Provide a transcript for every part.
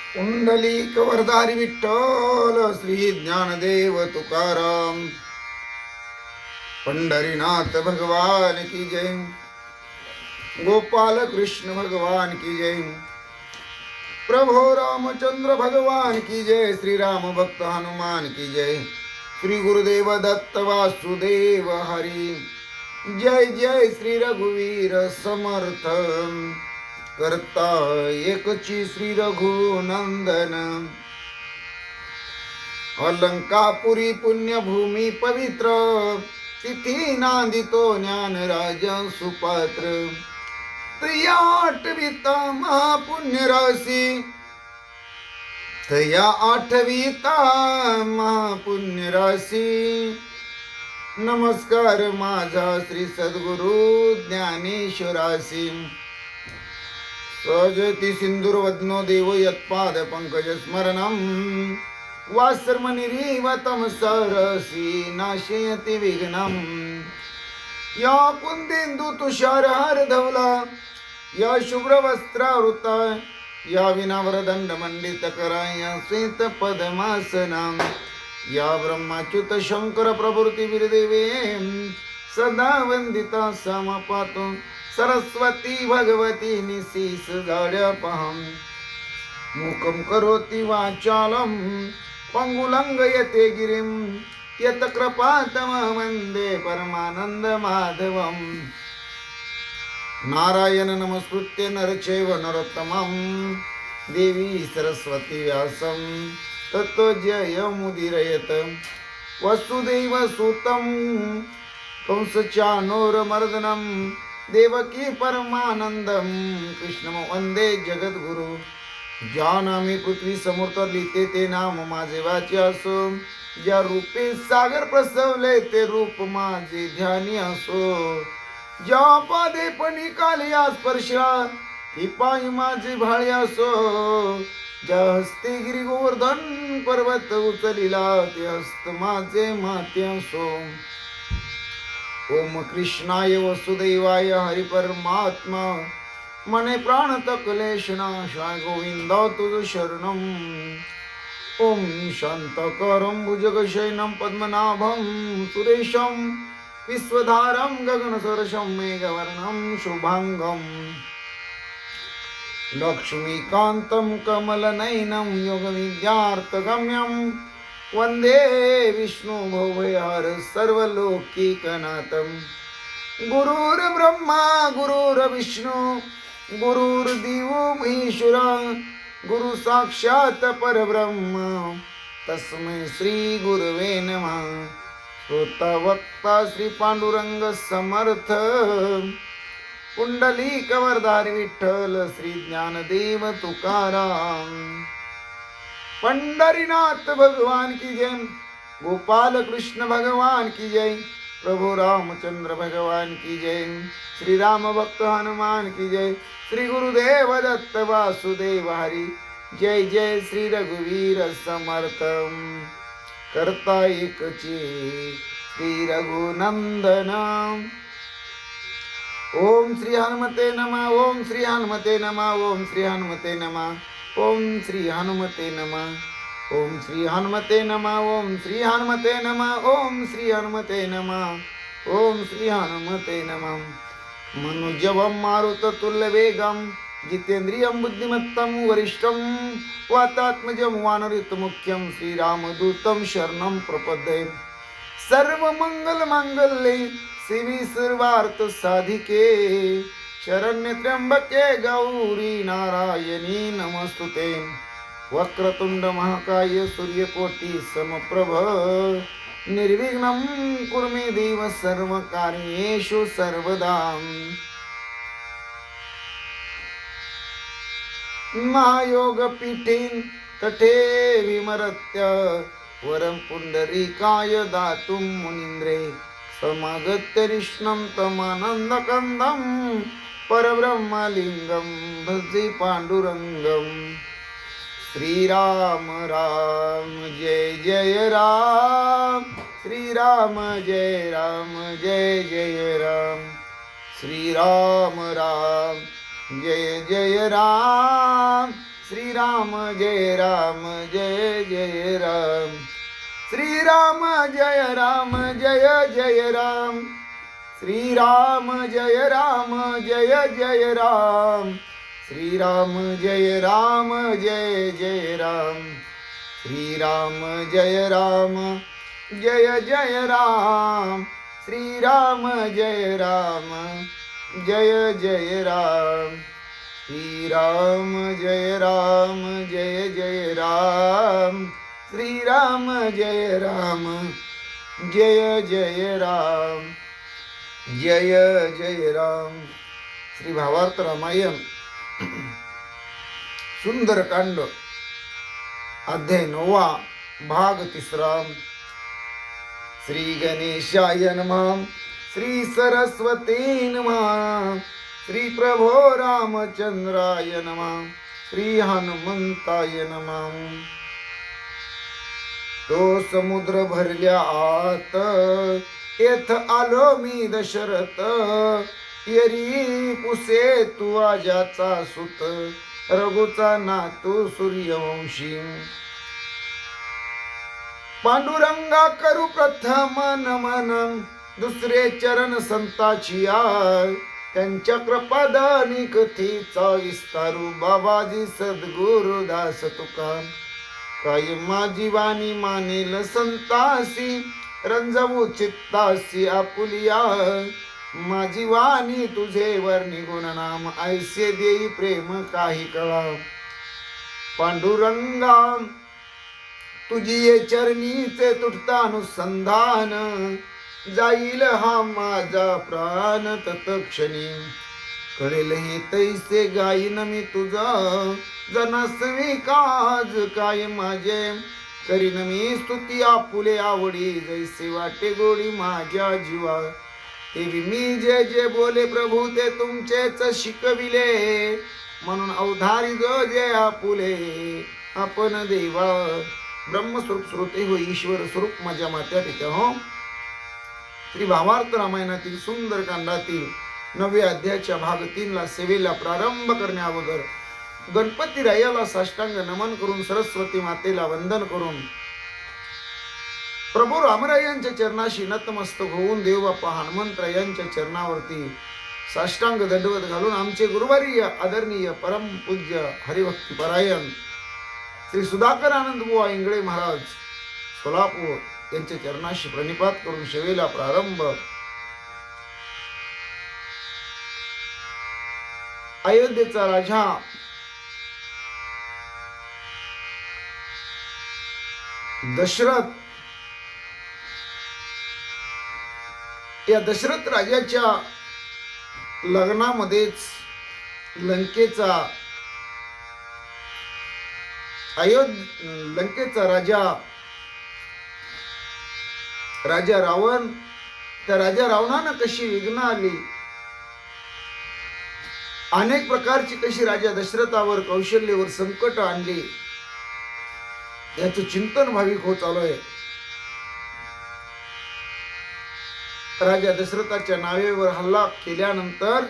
पुंडलिक वरदारी विठ्ठल श्री ज्ञानदेव तुकाराम पंढरीनाथ भगवान की जय। गोपाल कृष्ण भगवान की जय। प्रभो रामचंद्र भगवान की जय। श्री राम भक्त हनुमान की जय। श्री गुरुदेव दत्त वासुदेव हरि जय जय। श्री रघुवीर समर्थ करता एकची श्री रघुनंदन। अलंकापुरी पुण्यभूमी पवित्र तिथी नांदितो ज्ञानराज सुपात्र। तया आठविता महापुण्य राशी तया आठविता महापुण्य राशी। नमस्कार माझा श्री सद्गुरु ज्ञानेश्वरासी। सहजती सिंधुर्वदनो देव यत्पाद पंकज स्मरणम वासर्मनिरीवतम सरसी नाशयति विघ्नम। या कुंदेंदु तुषारहार धवला या शुभ्र वस्त्रावृता या विनावरदंड मंडित करा या श्वेत पद्मासना या ब्रह्माच्युत शंकर प्रभृती वीरदेवे सदा वंदिता समपातो सरस्वती भगवती निशीस गाड्या पहम। मुखम करोति वाचालम पंगुलंग यते गिरिम यत कृपातम वंदे परमानंद माधवम। नारायण नमस्कृत्य नरचैव नरोत्तमं देवी सरस्वती व्यासं ततो जयमुदीरयेत। वसुदेव सुतं कंसचानूरमर्दनं देवकी परमानंदं कृष्णं वंदे जगद्गुरु। ज्या नामी पृथ्वी समूर्त लिहिते ते नाम माझे वाचे असो। ज्या रूपे सागर प्रसवले ते रूप माझे ध्यानी असो। ज्या पादे पणी कालिया स्पर्शा ती पायी माझे भाळे असो। ज्या हस्ते गिरी गोवर्धन पर्वत उचलिला ते हस्त माझे माते असो। ओम कृष्णाय वसुदेवाय हरि परमात्मा मने प्राण तकलेश नाशाय गोविंदा तुझ शरणम। ओम शांतकारं भुजगशयनं पद्मनाभं सुरेशं विश्वधारं गगनसदृशं मेघवर्णं शुभांगं। लक्ष्मीकान्तं कमलनयनं योगविद्यार्थगम्यं वन्दे विष्णुभवभयहर सर्वलोकीकनाथं। गुरुर्ब्रह्मा गुरुर्विष्णु गुरुर्देवो महेश्वरा गुरु साक्षात परब्रह्म तस्मै श्री गुरवे नमः। श्रोता वक्ता श्री पांडुरंग समर्थ पुंडलिक वरदारी विठ्ठल श्री ज्ञानदेव तुकाराम। पंढरीनाथ भगवान की जय। गोपाल कृष्ण भगवान की जय। प्रभु रामचंद्र भगवान की जय। श्री राम भक्त हनुमान की जय। श्री गुरुदेव दत्त वासुदेव हरि जय जय। श्री रघुवीर समर्थ करता एकची श्री रघुनंदन। ओम श्री हनुमते नमः। ओम श्री हनुमते नमः। ओम श्री हनुमते नमः। ओम श्री हनुमते नमः। ओम श्री हनुमते नमः। ओम श्री हनुमते नमः। ओम श्री हनुमते नमः। ओम श्री हनुमते नमः। मनुजवं मारुततुल्यवेगं जितेन्द्रियं बुद्धिमत्तं वरिष्ठं वातात्मजं वानरयुतमुख्यं श्रीरामदूतं शरणं प्रपद्ये। सर्वमंगलमांगल्ये शिवे सर्वार्थ साधिके शरण्य त्र्यंबके गौरी नारायणी नमस्तुते। वक्रतुंड महाकाय सूर्यकोटि समप्रभ निर्विघ्नं कुरु मे देव सर्वकार्येषु सर्वदा। महायोग पीठेन तटे विमरत्य वरं पुंडरीकाय दातुं मुनीन्द्रे समागत्य कृष्णं तमानन्दकन्दं परब्रह्मलिंगं भजे पांडुरंगं। श्रीराम राम जय जय राम। श्रीराम जय राम जय जय राम। श्रीराम राम जय जय राम। श्री राम जय राम जय जय राम. श्रीराम जय राम जय जय राम. श्रीराम जय राम जय जय राम. श्रीराम जय राम जय जय राम. श्रीराम जय राम जय जय राम. श्रीराम जय राम जय जय राम. श्रीराम जय राम जय जय राम. श्रीराम जय राम जय जय राम. जय जय राम. श्री भावार्थ रामायण सुंदरकांड अध्याय 9 भाग 3. श्री गणेशाय नमः. श्री सरस्वती नमः. श्री प्रभो रामचंद्राय नमः. श्री हनुमंताय नमः. तो समुद्र भरल्या आत येथ आलो मी दशरथ. येरी पुसे तू आजाचा सुत. रघुचा नातू सूर्यवंशी. पांडुरंगा करू प्रथम नमन. दुसरे चरण संताची आय. त्यांच्या कृपादानी कथेचा विस्तारू. बाबाजी सद्गुरु दास तुका. काय माझी वाणी मानेल संतासी. रंजवू चित्तासी आपुलिया. माझी वाणी तुझे वर्णी गुणनाम. ऐसे देई प्रेम काही कळा. पांडुरंगा तुझी चरणीचे तुटता अनुसंधान. जाईल हा माझा प्राण तत्क्षणी. कळेल हे तैसे गाईन मी तुझा. जनस्वी काज काय माझे. करीन मी स्तुती आपुले आवडी. जैसे वाटे गोडी माझ्या जीवा. तेवी मी जे जे बोले प्रभू ते तुमचेच शिकविले. म्हणून अवधारी जो जे आपुले आपण देवा. ब्रह्मस्वरूप श्रोते हो ईश्वर स्वरूप माझ्या मात्या पित्या हो. श्री भावार्थ रामायणातील सुंदर कांडातील 9व्या अध्यायाच्या भाग 3 सेवेला प्रारंभ करण्या अगोदर गणपती रायाला साष्टांग नमन करून सरस्वती मातेला वंदन करून प्रभू रामरायांच्या चरणाशी नतमस्तक होऊन देवबाप्पा हनुमंतरायांच्या चरणावरती साष्टांग दंडवत घालून आमचे गुरुवर्य आदरणीय परम पूज्य हरिभक्ती परायण श्री सुधाकर आनंद बुवा इंगळे महाराज सोलापूर यांच्या चरणाशी प्रणिपात करून सेवेला प्रारंभ. अयोध्येचा राजा दशरथ. या दशरथ राजाच्या लग्नामध्येच लंकेचा राजा रावण. त्या राजा रावणानं कशी विघ्न आली. अनेक प्रकारची कशी राजा दशरथावर कौशल्यवर संकट आणली. याचं चिंतन भाविक होत आलोय. राजा दशरथाच्या नावेवर हल्ला केल्यानंतर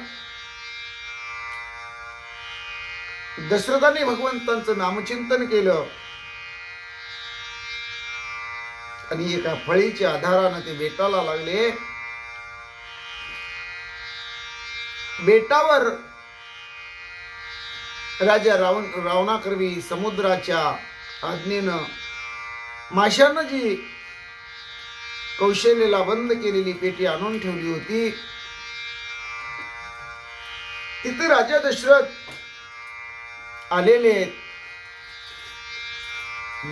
दशरथाने भगवंतांचं नामचिंतन केलं आणि एका फळीच्या आधाराने ते बेटाला लागले. बेटावर राजा रावणाकरवी समुद्राच्या आज्ञेनं माशानं जी कौशल्याला बंद केलेली पेटी आणून ठेवली होती. तिथे राजा दशरथ आलेले आहेत.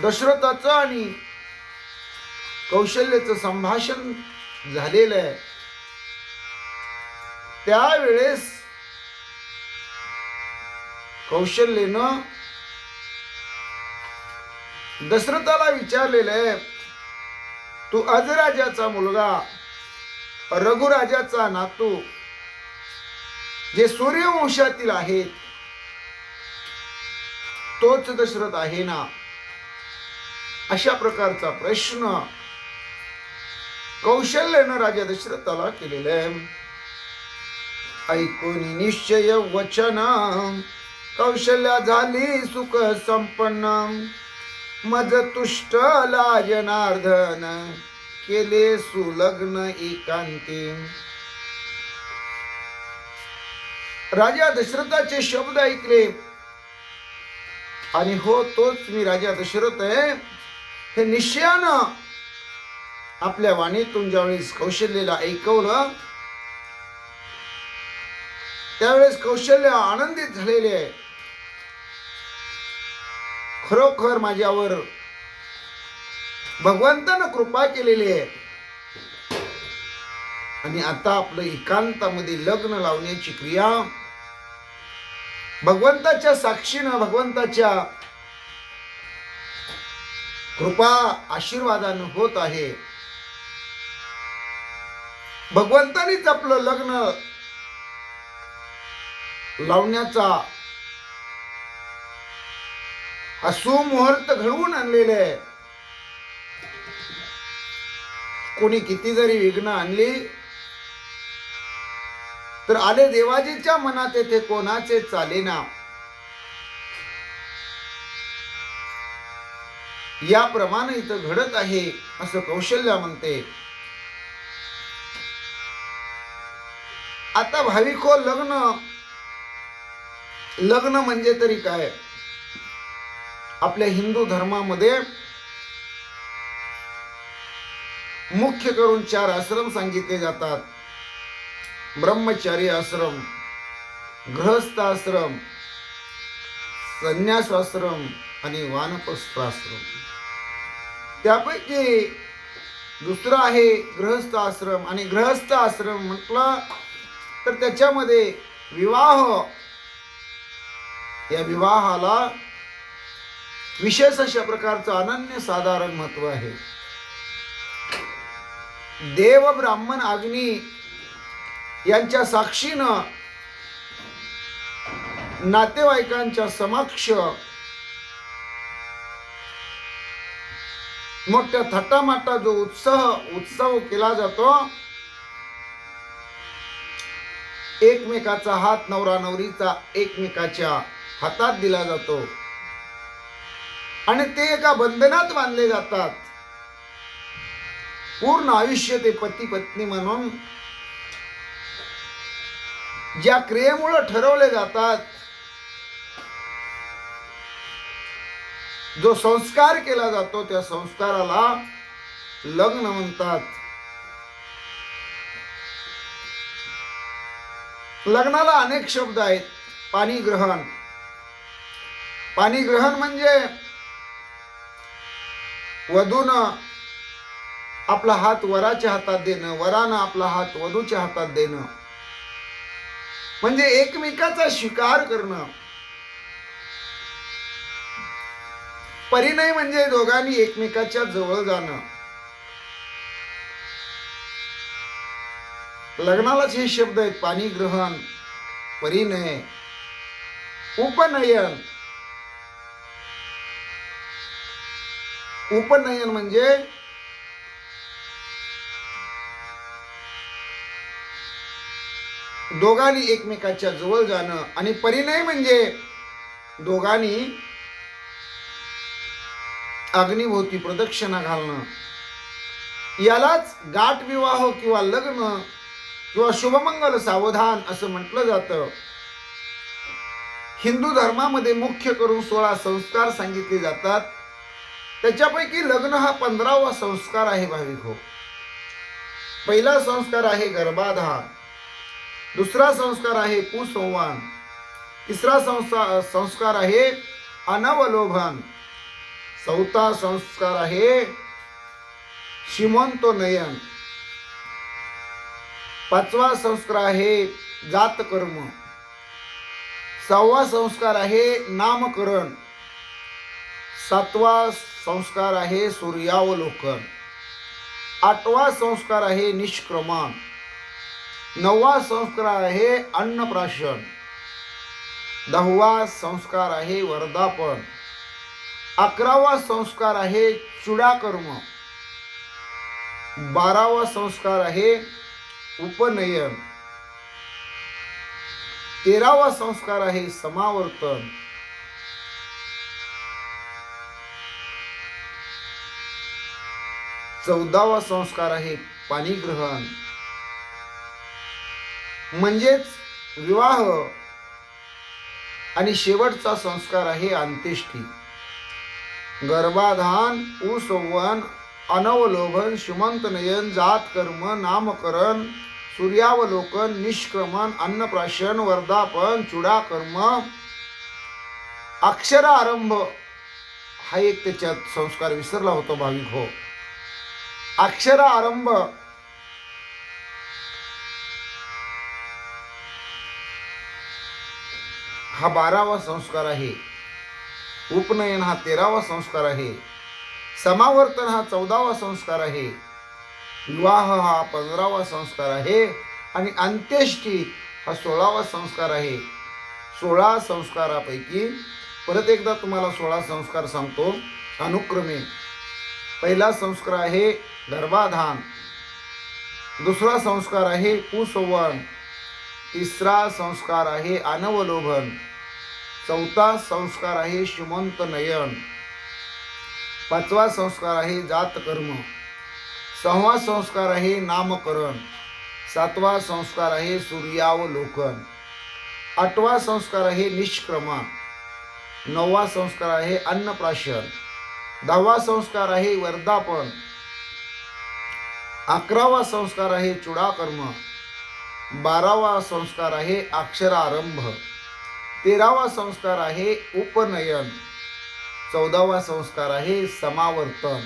दशरथाचं आणि कौशल्याचं संभाषण झालेलं आहे. त्यावेळेस कौशल्यानं दशरथाला विचारलेलं आहे, तू अजराजाचा मुलगा रघुराजाचा नातू जे सूर्यवंशातील आहेत तोच दशरथ आहे ना? अशा प्रकारचा प्रश्न कौशल्यानं राजा दशरथाला केलेला आहे. ऐकून निश्चय वचन कौशल्या झाली सुख संपन्न, मज तुष्टला जनार्दन, केले सुलग्न एकांती. राजा दशरथाचे शब्द ऐकले आणि हो तोच मी राजा दशरथ आहे हे निश्चयानं आपल्या वाणीतून ज्यावेळेस कौशल्याला ऐकवलं त्यावेळेस कौशल्य आनंदित झालेले आहे. खरोखर माझ्यावर भगवंतानं कृपा केलेली आहे आणि आता आपलं एकांतामध्ये लग्न लावण्याची क्रिया भगवंताच्या साक्षीनं भगवंताच्या कृपा आशीर्वादानं होत आहे. भगवंतानीच आपलं लग्न लावण्याचा हा सुमुहूर्त घडवून आणलेले आहे. कोणी किती जरी विघ्न आणली तर आले देवाजीच्या मनात येथे कोणाचे चालेना. याप्रमाणे इथं घडत आहे असं कौशल्या म्हणते. आता भाविको लग्न म्हणजे तरी काय? आपल्या हिंदू धर्मामध्ये मुख्य करून 4 आश्रम सांगितले जातात. ब्रह्मचारी आश्रम, गृहस्थ आश्रम, संन्यास आश्रम आणि वानप्रस्थ आश्रम. त्यापैकी दुसरा आहे गृहस्थ आश्रम. आणि गृहस्थ आश्रम म्हटलं तर त्याच्यामध्ये विवाह, या विवाहाला विशेष अशा प्रकारचं अनन्य साधारण महत्व आहे. देव ब्राह्मण अग्नी यांच्या साक्षीनं नातेवाईकांच्या समक्ष मोठ्या थाटामाटा जो उत्सव केला जातो, एकमेकाचा हात नवरा नवरीचा एकमेकाच्या हातात दिला जातो आणि ते एका बंधनात बांधले जातात. पूर्ण आयुष्य ते पती पत्नी म्हणून ज्या क्रियेमुळे ठरवले जातात, जो संस्कार केला जातो त्या संस्काराला लग्न म्हणतात. लग्नाला अनेक शब्द आहेत. पाणीग्रहण. पाणीग्रहण म्हणजे वधूनं आपला हात वराच्या हातात देणं, वरानं आपला हात वधूच्या हातात देणं, म्हणजे एकमेकाचा स्वीकार करणं. परिणय म्हणजे दोघांनी एकमेकाच्या जवळ जाणं. लग्नालाच हे शब्द आहेत. पाणीग्रहण, परिणय, उपनयन. उपनयन म्हणजे दोघांनी एकमेकाच्या जवळ जाणं आणि परिणय म्हणजे दोघांनी अग्निभोवती प्रदक्षिणा घालणं. यालाच गाठ विवाह किंवा लग्न किंवा शुभमंगल सावधान असं म्हटलं जातं. हिंदू धर्मामध्ये मुख्य करून 16 संस्कार सांगितले जातात. त्याच्यापैकी लग्न हा 15वा संस्कार आहे भाविको. पहिला संस्कार आहे गर्भाधान, दुसरा संस्कार आहे कुसंवान, तिसरा संस्कार आहे अनवलोभन, चौथा संस्कार आहे सीमंतोनयन, पाचवा संस्कार आहे जातकर्म, 6वा संस्कार आहे नामकरण, 7वा संस्कार आहे सूर्यावलोकन, 8वा संस्कार आहे निष्क्रमण, 9वा संस्कार आहे अन्नप्राशन, 10वा संस्कार आहे वर्धापन, 11वा संस्कार आहे चुडाकर्म, 12वा संस्कार आहे उपनयन, 13वा संस्कार आहे समावर्तन. 14वा संस्कार आहे पाणीग्रहण म्हणजेच विवाह. आणि शेवटचा संस्कार आहे अंत्येष्टी. गर्भाधान, उसंवन, अनवलोभन, शुमंतनयन, जात कर्म, नामकरण, सूर्यावलोकन, निष्क्रमण, अन्नप्राशन, वर्धापन, चुडाकर्म, अक्षरारंभ हा एक त्याच्यात संस्कार विसरला होता भाविक हो. अक्षरारंभ हा 12वा संस्कार आहे. उपनयन हा 13वा संस्कार आहे. समावर्तन हा 14वा संस्कार आहे. विवाह हा 15वा संस्कार आहे. आणि अंत्येष्टी हा 16वा संस्कार आहे. 16 संस्कारापैकी परत एकदा तुम्हाला 16 संस्कार सांगतो अनुक्रमे. पहिला संस्कार आहे गर्भाधान. दुसरा संस्कार आहे कुसंवन. तिसरा संस्कार आहे अनवलोभन. चौथा संस्कार आहे शुमंत नयन. पाचवा संस्कार आहे जातकर्म. सहावा संस्कार आहे नामकरण. सातवा संस्कार आहे सूर्यावलोकन. आठवा संस्कार आहे निष्क्रमण. नववा संस्कार आहे अन्नप्राशन. 10वा संस्कार आहे वर्धापन. 11वा संस्कार आहे चुडाकर्म. 12वा संस्कार आहे अक्षरारंभ. 13वा संस्कार आहे उपनयन. 14वा संस्कार आहे समावर्तन.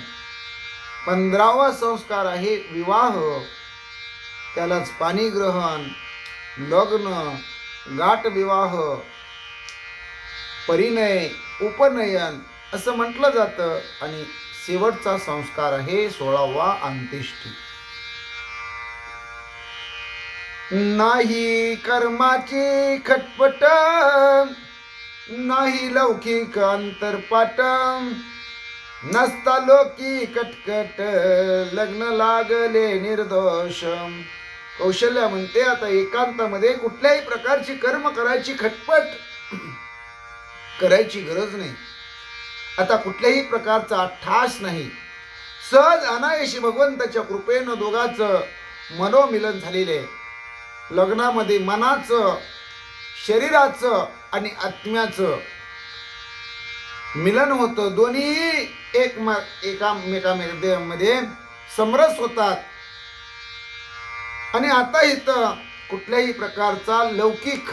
15वा संस्कार आहे विवाह. त्यालाच पाणीग्रहण, लग्न, गाठविवाह, परिणय, उपनयन असं म्हटलं जातं. आणि शेवटचा संस्कार आहे 16वा अंत्येष्टी. नाही कर्माची खटपट, नाही लौकिक अंतरपाट, नसता लोकी कटकट, लग्न लागले निर्दोष. कौशल्या म्हणते आता एकांतामध्ये कुठल्याही प्रकारची कर्म करायची खटपट करायची गरज नाही. आता कुठल्याही प्रकारचा ठास नाही. सहज अनायाशी भगवंताच्या कृपेनं दोघांचं मनोमिलन झालेले. लग्नामध्ये मनाचं, शरीराचं आणि आत्म्याचं मिलन होतं. दोन्ही एकामेकांमध्ये समरस होतात. आणि आता इथं कुठल्याही प्रकारचा लौकिक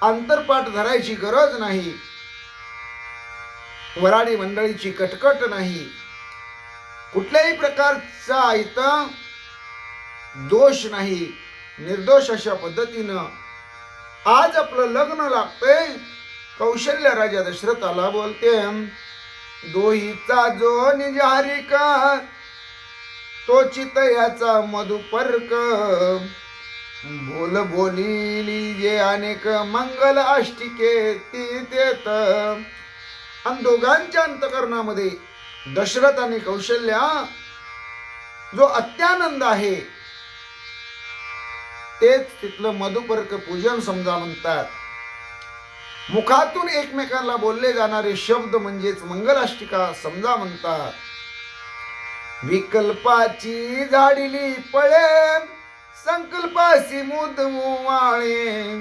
अंतरपाठ धरायची गरज नाही. वराडी मंडळीची कटकट नाही. कुठल्याही प्रकारचा इथं दोष नाही. निर्दोष अशा पद्धतीनं आज आपलं लग्न लागतंय. कौशल्य राजा दशरथाला बोलते, दोहीचा जो निजारिक, तो चितयाचा मधुपर्क, बोल बोलिली जे अनेक मंगल अष्टिके ती देत. आणि दोघांच्या अंतकरणामध्ये दशरथ आणि कौशल्या जो अत्यानंद आहे तेच तिथलं मधुपर्क पूजन समजा म्हणतात. मुखातून एकमेकांना बोलले जाणारे शब्द म्हणजेच मंगलाष्टिका समजा म्हणतात. विकल्पाची झाडिली फळे, संकल्पासी मुदमुवाळे,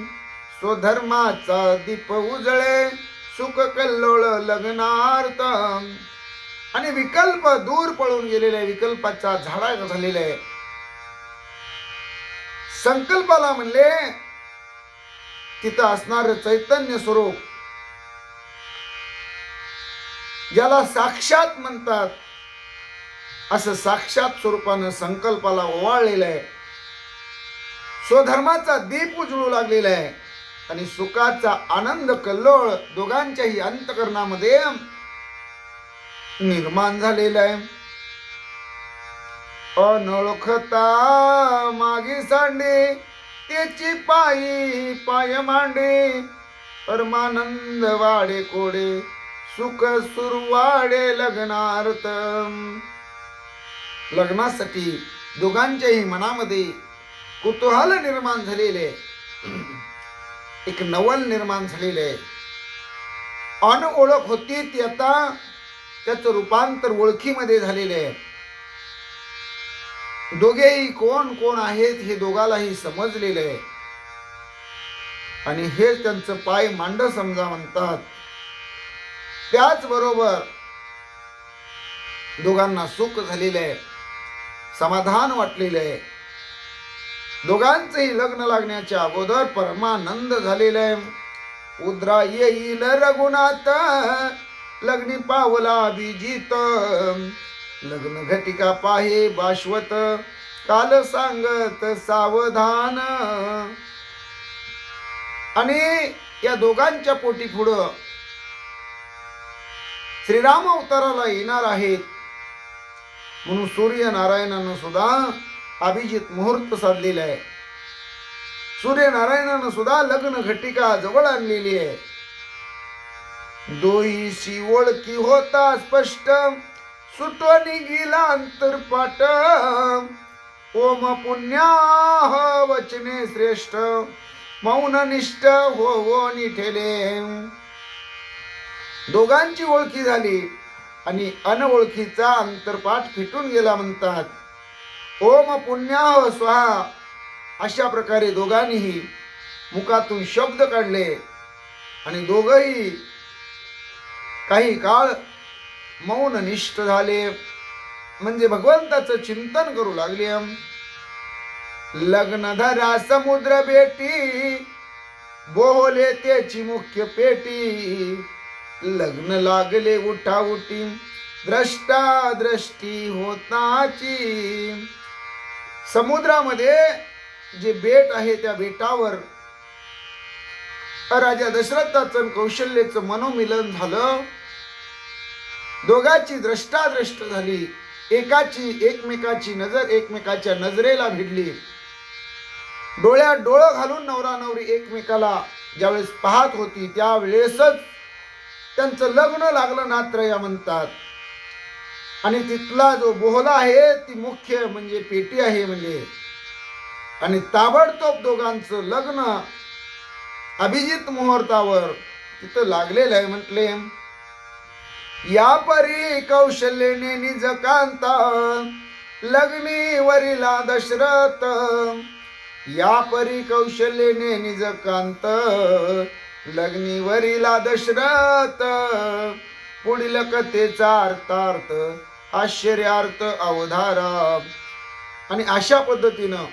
स्वधर्माचा दीप उजळे, सुख कल्लोळ लग्नार्थ. आणि विकल्प दूर पळून गेलेले, विकल्पाचा झाडा झालेले. संकल्पाला म्हणले तिथं असणार चैतन्य स्वरूप ज्याला साक्षात म्हणतात, असं साक्षात स्वरूपानं संकल्पाला ओवाळलेलं आहे. स्वधर्माचा दीप उजळू लागलेला आहे. आणि सुखाचा आनंद कल्लोळ दोघांच्याही अंतकरणामध्ये निर्माण झालेला आहे. अनोळखता मागी सांडे, त्याची पायी पाय मांडे, परमानंद वाडे कोडे, सुख सुरवाडे लग्नार्थ. लग्नासाठी दोघांच्याही मनामध्ये कुतूहल निर्माण झालेले. एक नवल निर्माण झालेलं आहे. अनओळख होती ती आता त्याचं रूपांतर ओळखीमध्ये झालेले आहे. दोघेही कोण कोण आहेत हे दोघालाही समजलेले आहे आणि हे त्यांचं पाय मांड समजा म्हणतात. त्याचबरोबर दोघांना सुख झालेलं आहे, समाधान वाटलेलं आहे. दोघांचेही लग्न लागण्याच्या अगोदर परमानंद झालेला आहे. उद्रा येईल रघुनाथ लग्नी पावला अभिजित, लग्न घटिका पाहे बाश्वत काल सांगत सावधान. आणि या दोघांच्या पोटी पुढं श्रीराम अवताराला येणार आहेत म्हणून सूर्यनारायणानं सुद्धा अभिजित मुहूर्त साधलेला आहे. सूर्यनारायणानं सुद्धा लग्न घटिका जवळ आणलेली आहे. दोहीशी ओळखी होता स्पष्ट सुटून गेला अंतरपाट, ओम पुण्याह वचने श्रेष्ठ मौन निष्ठ हो निठेले. दोघांची ओळखी झाली आणि अनओळखीचा अंतरपाठ फिटून गेला म्हणतात. ओम पुण्याह स्वाहा अशा प्रकारे दोघांनीही मुखातून शब्द काढले आणि दोघही काही काळ मौन निष्ठ झाले, म्हणजे भगवंताचं चिंतन करू लागले. लग्न धरा समुद्र बेटी बोहले त्याची मुख्य पेटी, लग्न लागले उठा उठी द्रष्टा दृष्टी होताची. समुद्रामध्ये जे बेट आहे त्या बेटावर राजा दशरथाचं कौशल्याचं मनोमिलन झालं. दोघांची द्रष्टादृष्ट झाली, एकमेकाची नजर एकमेकाच्या नजरेला भिडली. डोळ्यात डोळं घालून नवरा नवरी एकमेकाला ज्यावेळेस पाहत होती त्यावेळेसच त्यांचं लग्न लागलं नात्रया म्हणतात. आणि तिथला जो बोहला आहे ती मुख्य म्हणजे पेटी आहे म्हणजे. आणि ताबडतोब दोघांचं लग्न अभिजित मुहूर्तावर तिथं लागलेलं आहे. म्हटले या परी कौशल्यने निज कांता लग्नी वरिला दशरथ, या परी कौशल्यने निज कांत लग्नी वरिला दशरथ. पुढील कथेचा अर्थार्थ आश्चर्यार्थ अवधारा. आणि अशा पद्धतीनं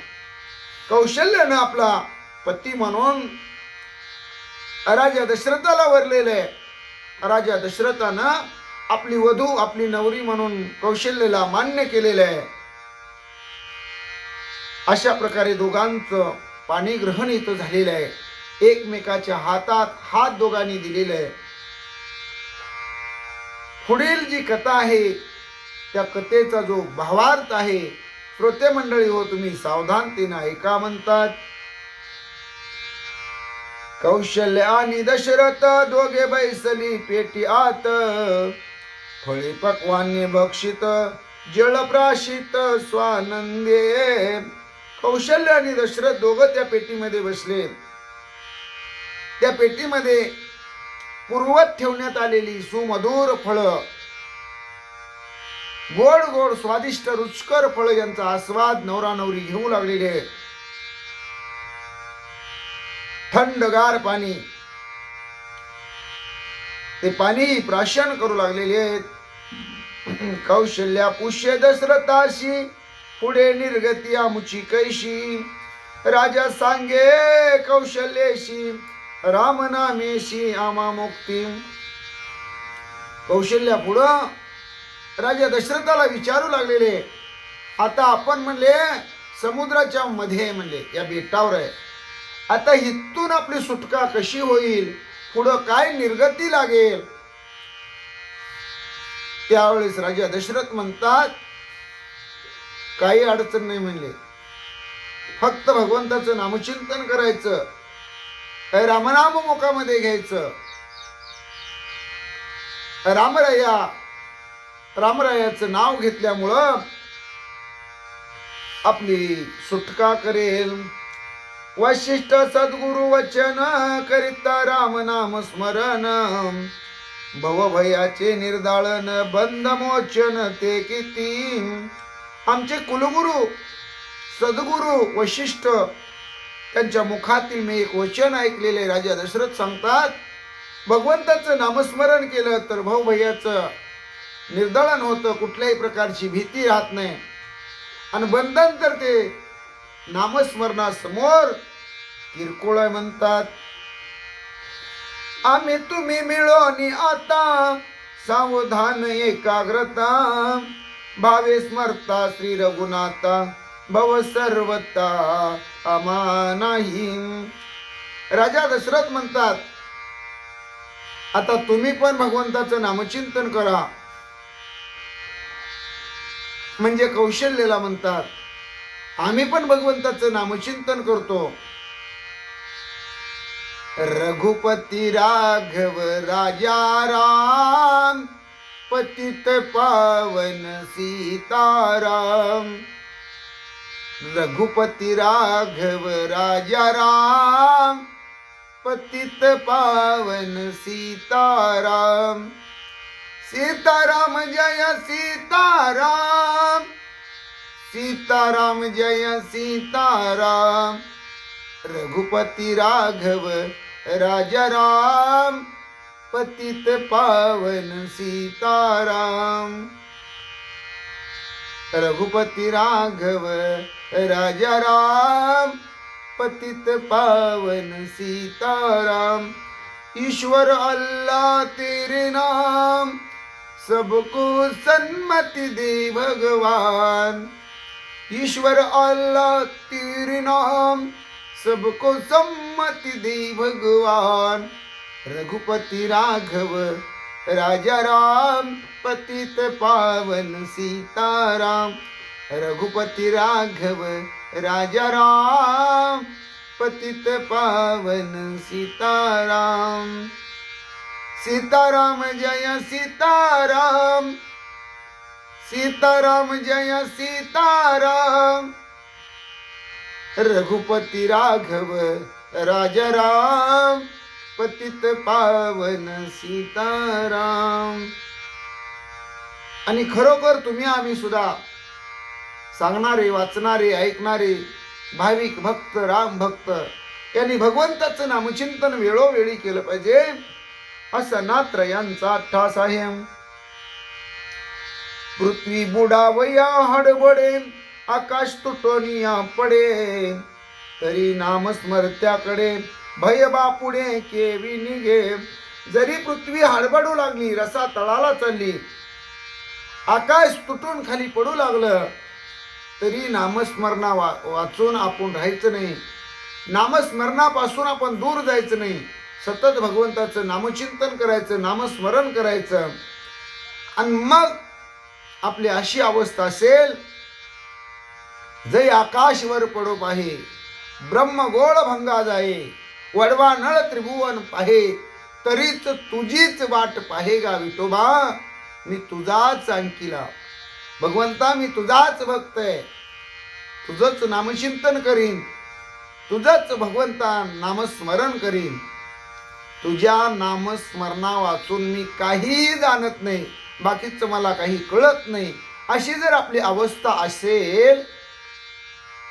कौशल्यानं आपला पती म्हणून राजा दशरथाला वरलेलं आहे. राजा दशरथानं आपली वधू आपली नवरी म्हणून कौशल्याला मान्य केलेलं आहे. अशा प्रकारे दोघांचं पाणी ग्रहण इथं झालेलं आहे. एकमेकाच्या हातात हात दोघांनी दिलेला आहे. पुढील जी कथा आहे त्या कथेचा जो भावार्थ आहे श्रोते मंडळी हो तुम्ही सावधानतेने ऐका म्हणतात. कौशल्य आणि दशरथ दोघे बैसली पेटी आत, फळे पक्वान्य भक्षित जळ प्राशित स्वानंदे. कौशल्य आणि दशरथ दोघं त्या पेटीमध्ये बसले. त्या पेटीमध्ये पूर्वत ठेवण्यात आलेली सुमधुर फळं, गोड गोड स्वादिष्ट रुचकर फळ यांचा आस्वाद नवरा नवरी घेऊ लागलेले. थंडगार पाणी, ते पाणी प्राशन करू लागलेले आहेत. कौशल्या पुष्य दशरथाशी पुढे निर्गती आमुची कैशी, राजा सांगे कौशल्येशी राम नामेशी आमा मुक्ती. कौशल्या पुढं राजा दशरथाला विचारू लागलेले. आता आपण म्हणले समुद्राच्या मध्ये म्हणले या बेटावर आहे, आता इथून आपली सुटका कशी होईल, पुढं काय निर्गती लागेल. त्यावेळेस राजा दशरथ म्हणतात काही अडचण नाही म्हणले, फक्त भगवंताचं नामचिंतन करायचं, रामनाम मुखामध्ये घ्यायचं. रामरायाचं नाव घेतल्यामुळं आपली सुटका करेल. वशिष्ठ सद्गुरु वचन करिता राम नाम स्मरण भवभयाचे निर्दाळन बंधमोचन ते किती. आमचे कुलगुरु सद्गुरु वशिष्ठ त्यांच्या मुखातील मी एक वचन ऐकलेले. राजा दशरथ सांगतात, भगवंताचं नामस्मरण केलं तर भाऊभैयाचं निर्दळन होतं, कुठल्याही प्रकारची भीती राहत नाही. आणि बंधन तर ते नामस्मरणासमोर किरकोळ म्हणतात. आम्ही तुम्ही मिळून आता सावधान एकाग्रता भावे स्मरता श्री रघुनाथा भव सर्वता आम्हा नाही. राजा दशरथ म्हणतात, आता तुम्ही पण भगवंताचं नामचिंतन करा. म्हणजे कौशल्याला म्हणतात, आम्ही पण भगवंताचं नामचिंतन करतो. रघुपती राघव राजा राम पतित पावन सीताराम. रघुपती राघव राजा राम पतित पावन सीताराम. सीताराम जय सीताराम, सीताराम जय सीताराम. रघुपती राघव राजा राम पतित पावन सीताराम. रघुपती राघव राजा राम पतित पावन सीताराम. ईश्वर अल्लाह तेरे नाम सबको सन्मति दे भगवान. ईश्वर अल्लाह तेरे नाम सबको सम्मति दे भगवान. रघुपति राघव राजा राम पतित पावन सीताराम. रघुपति राघव राजा राम पतित पावन सीताराम. सीताराम जय सीताराम, सीताराम जय सीताराम. रघुपति राघव राजा राम पतित पावन सीताराम. आणि खरोखर तुम्ही आम्ही सुद्धा सांगणारे, वाचणारे, ऐकणारे भाविक भक्त, राम भक्त यांनी भगवंताचं नामचिंतन वेळोवेळी केलं पाहिजे, असा नात्रयांचा अट्ठास आहे. पृथ्वी बुडावया हडबडे आकाश तुटोनिया पडे तरी नाम स्मरत्याकडे भय बापुडे केवी निघे. जरी पृथ्वी हडबडू लागली, रसा तळाला चालली, आकाश तुटून खाली पडू लागलं, तरी नामस्मरणा वाचून आपण राहायचं नाही. नामस्मरणापासून आपण दूर जायचं नाही. सतत भगवंताचं नामचिंतन करायचं, नामस्मरण करायचं. आणि मग आपली अशी अवस्था असेल, जै आकाश वर पडो पाहे ब्रह्मगोळ भंगा जाये वडवा नळ त्रिभुवन पाहे तरीच तुझीच वाट पाहे गा विठोबा. मी तुझाच अंकिला भगवंता, मी तुझाच भक्त आहे, तुझंच नामचिंतन करीन, तुझंच भगवंता नामस्मरण करीन. तुझ्या नामस्मरणा वाचून मी काही जाणत नाही, बाकीचं मला काही कळत नाही. अशी जर आपली अवस्था असेल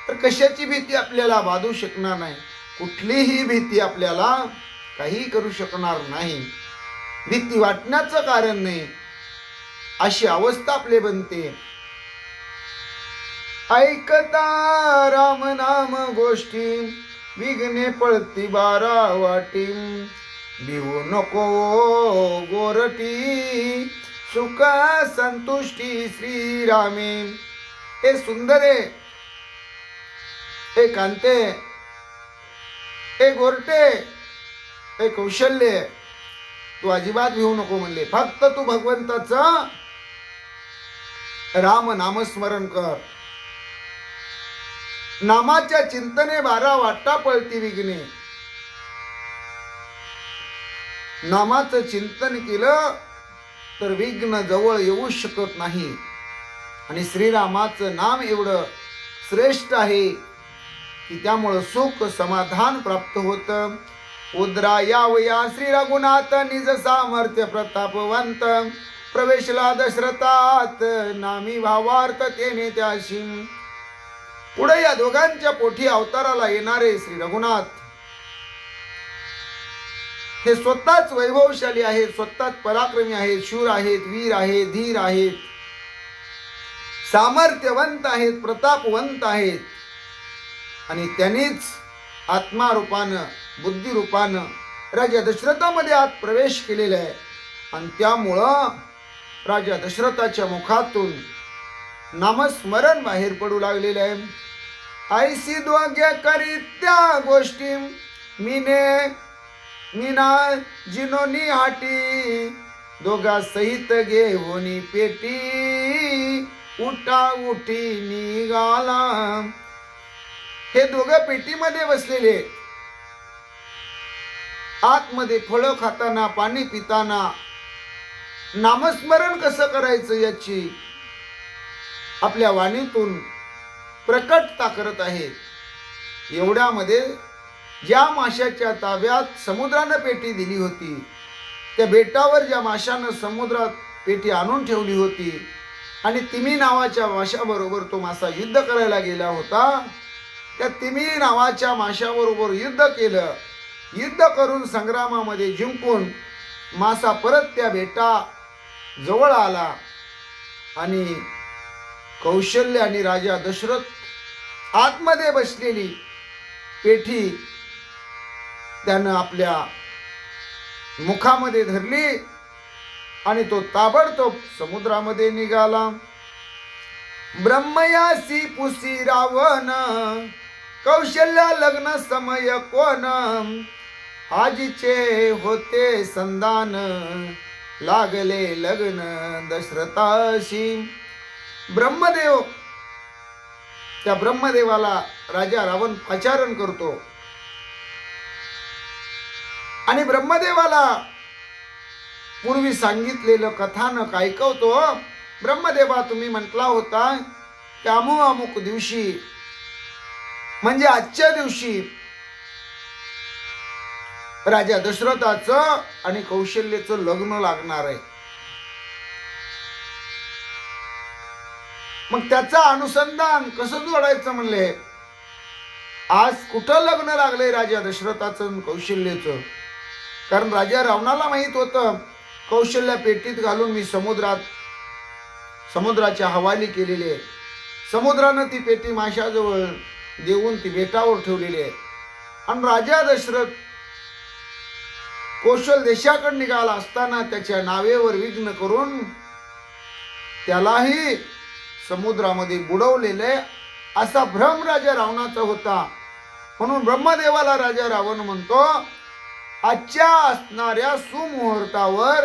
तर कशाची भीती आपल्याला बाधू शकणार नाही. कुठलीही भीती आपल्याला काही करू शकणार नाही. भीती वाटण्याचं कारण नाही. अशी अवस्था आपले बनते. ऐकता राम नाम गोष्टी विघ्ने पळती बारा वाटी. भिवू नको गोरटी सुख संतुष्टी श्रीरामे. हे सुंदरे, हे कांते, हे गोरटे, हे कौशल्य, तू अजिबात भिवू नको म्हणले. फक्त तू भगवंताचं राम नामस्मरण कर. नामाच्या चिंतने बारा वाटा पळती विघ्ने. नामाचं चिंतन केलं तर विघ्न जवळ येऊ शकत नाही. आणि श्रीरामाचं नाम एवढं श्रेष्ठ आहे, की त्यामुळं सुख समाधान प्राप्त होतं. उद्रा यावया श्री रघुनाथ निज सामर्थ्य प्रतापवंत प्रवेशला दशरथात नामी भावार्थ तेने त्याशी. पुढे या दोघांच्या पोटी अवताराला येणारे श्री रघुनाथ हे स्वतःच वैभवशाली आहेत, स्वतःच पराक्रमी आहेत, शूर आहेत, वीर आहेत, धीर आहेत, सामर्थ्यवंत आहेत, प्रतापवंत आहेत. आणि त्यांनीच आत्मारूपानं बुद्धिरूपानं राजा दशरथामध्ये आत प्रवेश केलेला आहे. आणि त्यामुळं राजा दशरथाच्या मुखातून नामस्मरण बाहेर पडू लागलेलं आहे. ऐसी दोघे करी त्या गोष्टी मीना जिनोनी हाटी दोघा सहित घेऊनी पेटी उठा उठी निघाला. हे दोघं पेटीमध्ये बसलेले, आतमध्ये फळं खाताना पाणी पिताना नामस्मरण कसं करायचं याची आपल्या वाणीतून प्रकटता करत आहेत. एवढ्यामध्ये ज्या माशाच्या ताब्यात समुद्रानं पेटी दिली होती, त्या बेटावर ज्या माशानं समुद्रात पेटी आणून ठेवली होती आणि तिमी नावाच्या माशाबरोबर तो मासा युद्ध करायला गेला होता, त्या तिमी नावाच्या माशाबरोबर युद्ध केलं. युद्ध करून संग्रामामध्ये जिंकून मासा परत त्या बेटा जवळ आला आणि कौशल्य आणि राजा दशरथ आतमध्ये बसलेली पेटी त्यानं आपल्या मुखामध्ये धरली आणि तो ताबडतोब समुद्रामध्ये निघाला. ब्रह्मयासी पुसी रावण कौशल्या लग्न समय कोण आजीचे होते संधान लागले लग्न दशरथाशी. ब्रह्मदेव, त्या ब्रह्मदेवाला राजा रावण पाचारण करतो आणि ब्रह्मदेवाला पूर्वी सांगितलेलं कथानक ऐकवतो. ब्रह्मदेवा, तुम्ही म्हटला होता की अमुक दिवशी म्हणजे आजच्या दिवशी राजा दशरथाचं आणि कौशल्याचं लग्न लागणार आहे. मग त्याचा अनुसंधान कसं जोडायचं म्हणले. आज कुठं लग्न लागलंय राजा दशरथाचं आणि कौशल्याचं. कारण राजा रावणाला माहित होतं कौशल्या पेटीत घालून मी समुद्राच्या हवाली केलेली आहे. समुद्रानं ती पेटी माशाजवळ देऊन ती बेटावर ठेवलेली आहे. आणि राजा दशरथ कौशल देशाकडे निघाला असताना त्याच्या नावेवर विघ्न करून त्यालाही समुद्रामध्ये बुडवलेले असा भ्रम राजा रावणाचा होता. म्हणून ब्रह्मदेवाला राजा रावण म्हणतो, आजच्या असणाऱ्या सुमुहूर्तावर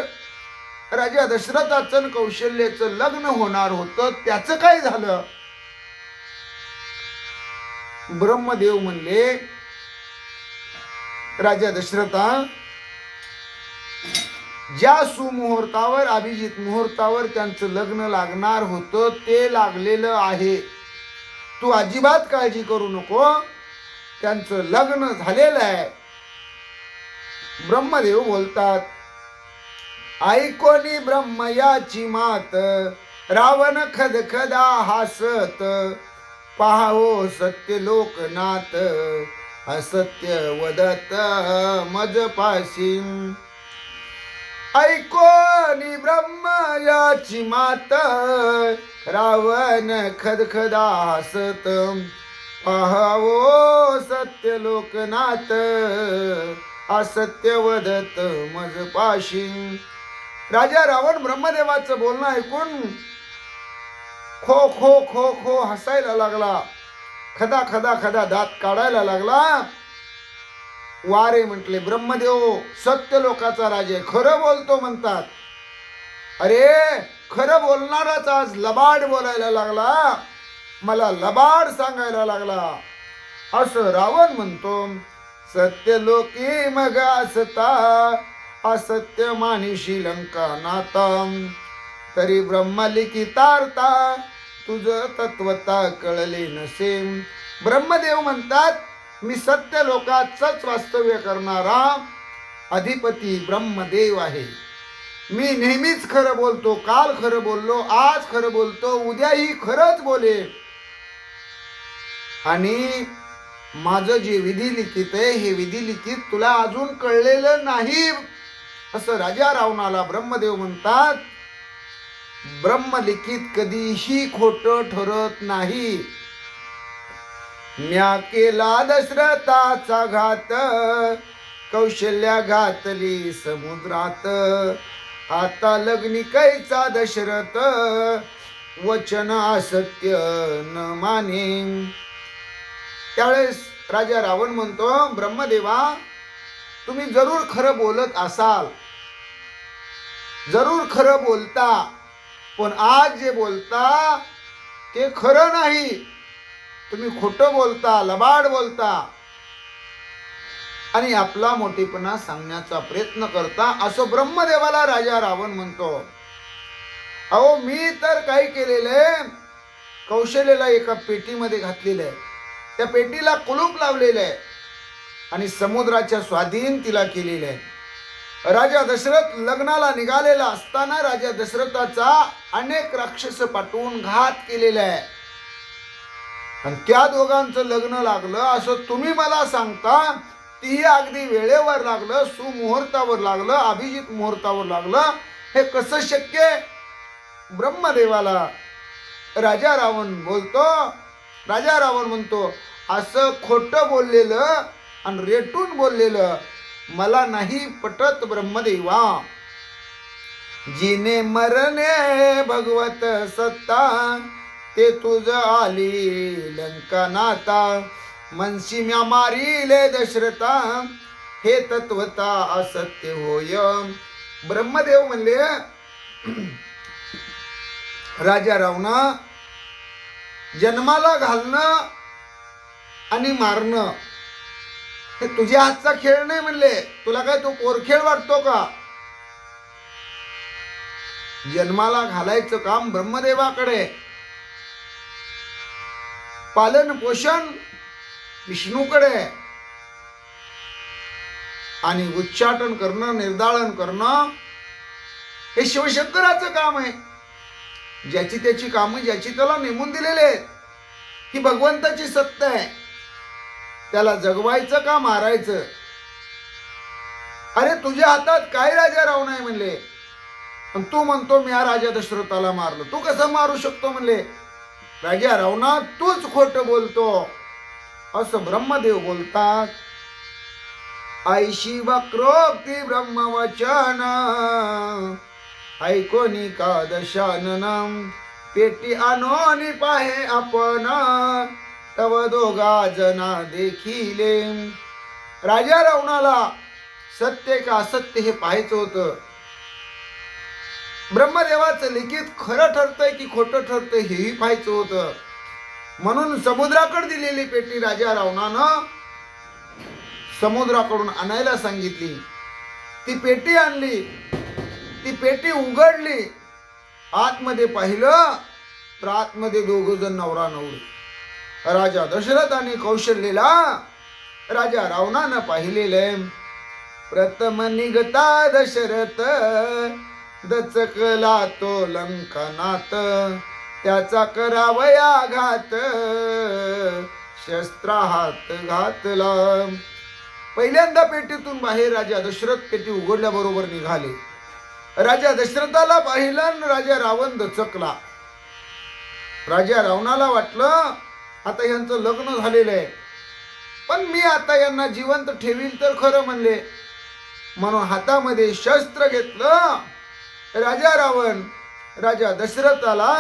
राजा दशरथाचं कौशल्याचं लग्न होणार होतं, त्याचं काय झालं. ब्रह्मदेव म्हणले, राजा दशरथा, ज्या सुमुहूर्तावर अभिजित मुहूर्तावर त्यांचं लग्न लागणार होतं ते लागलेलं आहे. तू अजिबात काळजी करू नको, त्यांचं लग्न झालेलं आहे. ब्रह्मदेव बोलतात, ऐकोनी ब्रह्म याची मात रावण खदखदा हासत पाहो सत्य लोकनाथ असत्य वदत मज पाशी. ऐकोनी ब्रह्म याची मात रावण खदखदा हसत पाहावो सत्य लोकनाथ असत्य वदत मज पाशी. राजा रावण ब्रह्मदेवाचं बोलणं ऐकून खो खो खो खो हसायला लागला, खदा खदा खदा दात काढायला लागला. वारे म्हटले, ब्रह्मदेव सत्य लोकाचा राजा खरं बोलतो म्हणतात. अरे खरं बोलणाराच आज लबाड बोलायला लागला, मला लबाड सांगायला लागला असं रावण म्हणतो. सत्य लोकी मग असता असत्य मानिशी लंका नाता तरी ब्रह्म लिखितार्था तुझ तत्वता कळले नसे ब्रह्मदेव म्हणतात, मी सत्य लोकाचंच वास्तव्य करणारा अधिपती ब्रह्मदेव आहे. मी नेहमीच खरं बोलतो, काल खरं बोललो, आज खरं बोलतो, उद्याही खरंच बोलेन. आणि माझं जे विधी लिखित आहे, हे विधी लिखित तुला अजून कळलेलं नाही, असं राजा रावणाला ब्रह्मदेव म्हणतात. ब्रह्मलिखित कधीही खोटं ठरत नाही. म्या केला दशरथाचा घात, कौशल्या घातली समुद्रात. आता लग्नी कैचा दशरथ, वचन असत्य न माने. त्यावेळेस राजा रावण म्हणतो, ब्रह्मदेवा, तुम्ही जरूर खरं बोलत असाल, जरूर खरं बोलता, पण आज जे बोलता ते खरं नाही. तुम्ही खोटं बोलता, लबाड बोलता आणि आपला मोठेपणा सांगण्याचा प्रयत्न करता, असं ब्रह्मदेवाला राजा रावण म्हणतो. अहो, मी तर काय केलेलं आहे, कौशल्याला एका पेटीमध्ये घातलेलं आहे, त्या पेटीला कुलूप लावलेलं आहे आणि समुद्राच्या स्वाधीन तिला केलेलं आहे. राजा दशरथ लग्नाला निघालेला असताना राजा दशरथाचा अनेक राक्षस पाठवून घात केलेला आहे आणि त्या दोघांचं लग्न लागलं असं तुम्ही मला सांगता. तीही अगदी वेळेवर लागलं, सुमुहूर्तावर लागलं, अभिजित मुहूर्तावर लागलं. हे कसं शक्य? ब्रह्मदेवाला राजा रावण बोलतो. राजा रावण म्हणतो, असं खोटं बोललेलं आणि रेटून बोललेलं मला नाही पटत ब्रह्मदेवा. जिने मरणे भगवत सत्ता, ते तुझ आली लंका नाता. मनसी म्या मारिले दशरथा, हे तत्वता असत्य होय. ब्रह्मदेव म्हणले, राजा रावणा, जन्माला घालणं आणि मारणं हे तुझ्या हातचा खेळ नाही म्हणले. तुला काय तो पोरखेळ वाटतो का? जन्माला घालायचं काम ब्रह्मदेवाकडे, पालन पोषण विष्णूकडे आणि उच्चाटन करणं, निर्दाळन करणं हे शिवशंकराचं काम आहे. ज्याची त्याची कामं ज्याची त्याला नेमून दिलेले आहेत. ही भगवंताची सत्ता आहे. त्याला जगवायचं का मारायचं? अरे तुझ्या हातात काय राजा रावण आहे म्हणले, पण तू म्हणतो मी या राजा दशरथाला मारलं. तू कसं मारू शकतो म्हणले? राजा रावणा, तूच खोटं बोलतो असं ब्रह्मदेव बोलतात. ऐशी वक्रोक्ती ब्रह्मवचन, ऐकोनी का दशाननम. पेटी आणोनी पाहे आपण, तव दोघा जना देखिले. राजा रावणाला सत्य का असत्य हे पाहायचं होतं. ब्रह्मदेवाचं लिखित खरं ठरतंय की खोटं ठरतंय हेही पाहायचं होतं. म्हणून समुद्राकडे दिलेली पेटी राजा रावणानं समुद्राकडून आणायला सांगितली. ती पेटी आणली, ती पेटी उघडली, आतमध्ये पाहिलं तर आतमध्ये दोघ जण नवरा नवरी. राजा दशरथ आणि कौशल्यला राजा रावणानं पाहिलेले. प्रथम निघता दशरथ, दचकला तो लंकानात. त्याचा करावया घात, शस्त्रा हात घातला. पहिल्यांदा पेटीतून बाहेर राजा दशरथ पेटी उघडल्याबरोबर निघाले. राजा दशरथाला पाहिलं, राजा रावण दचकला. राजा रावणाला वाटलं आता यांचं लग्न झालेलं आहे, पण मी आता यांना जिवंत ठेवील तर खरं म्हणले. म्हणून हातामध्ये शस्त्र घेतलं. राजा रावण राजा दशरथाला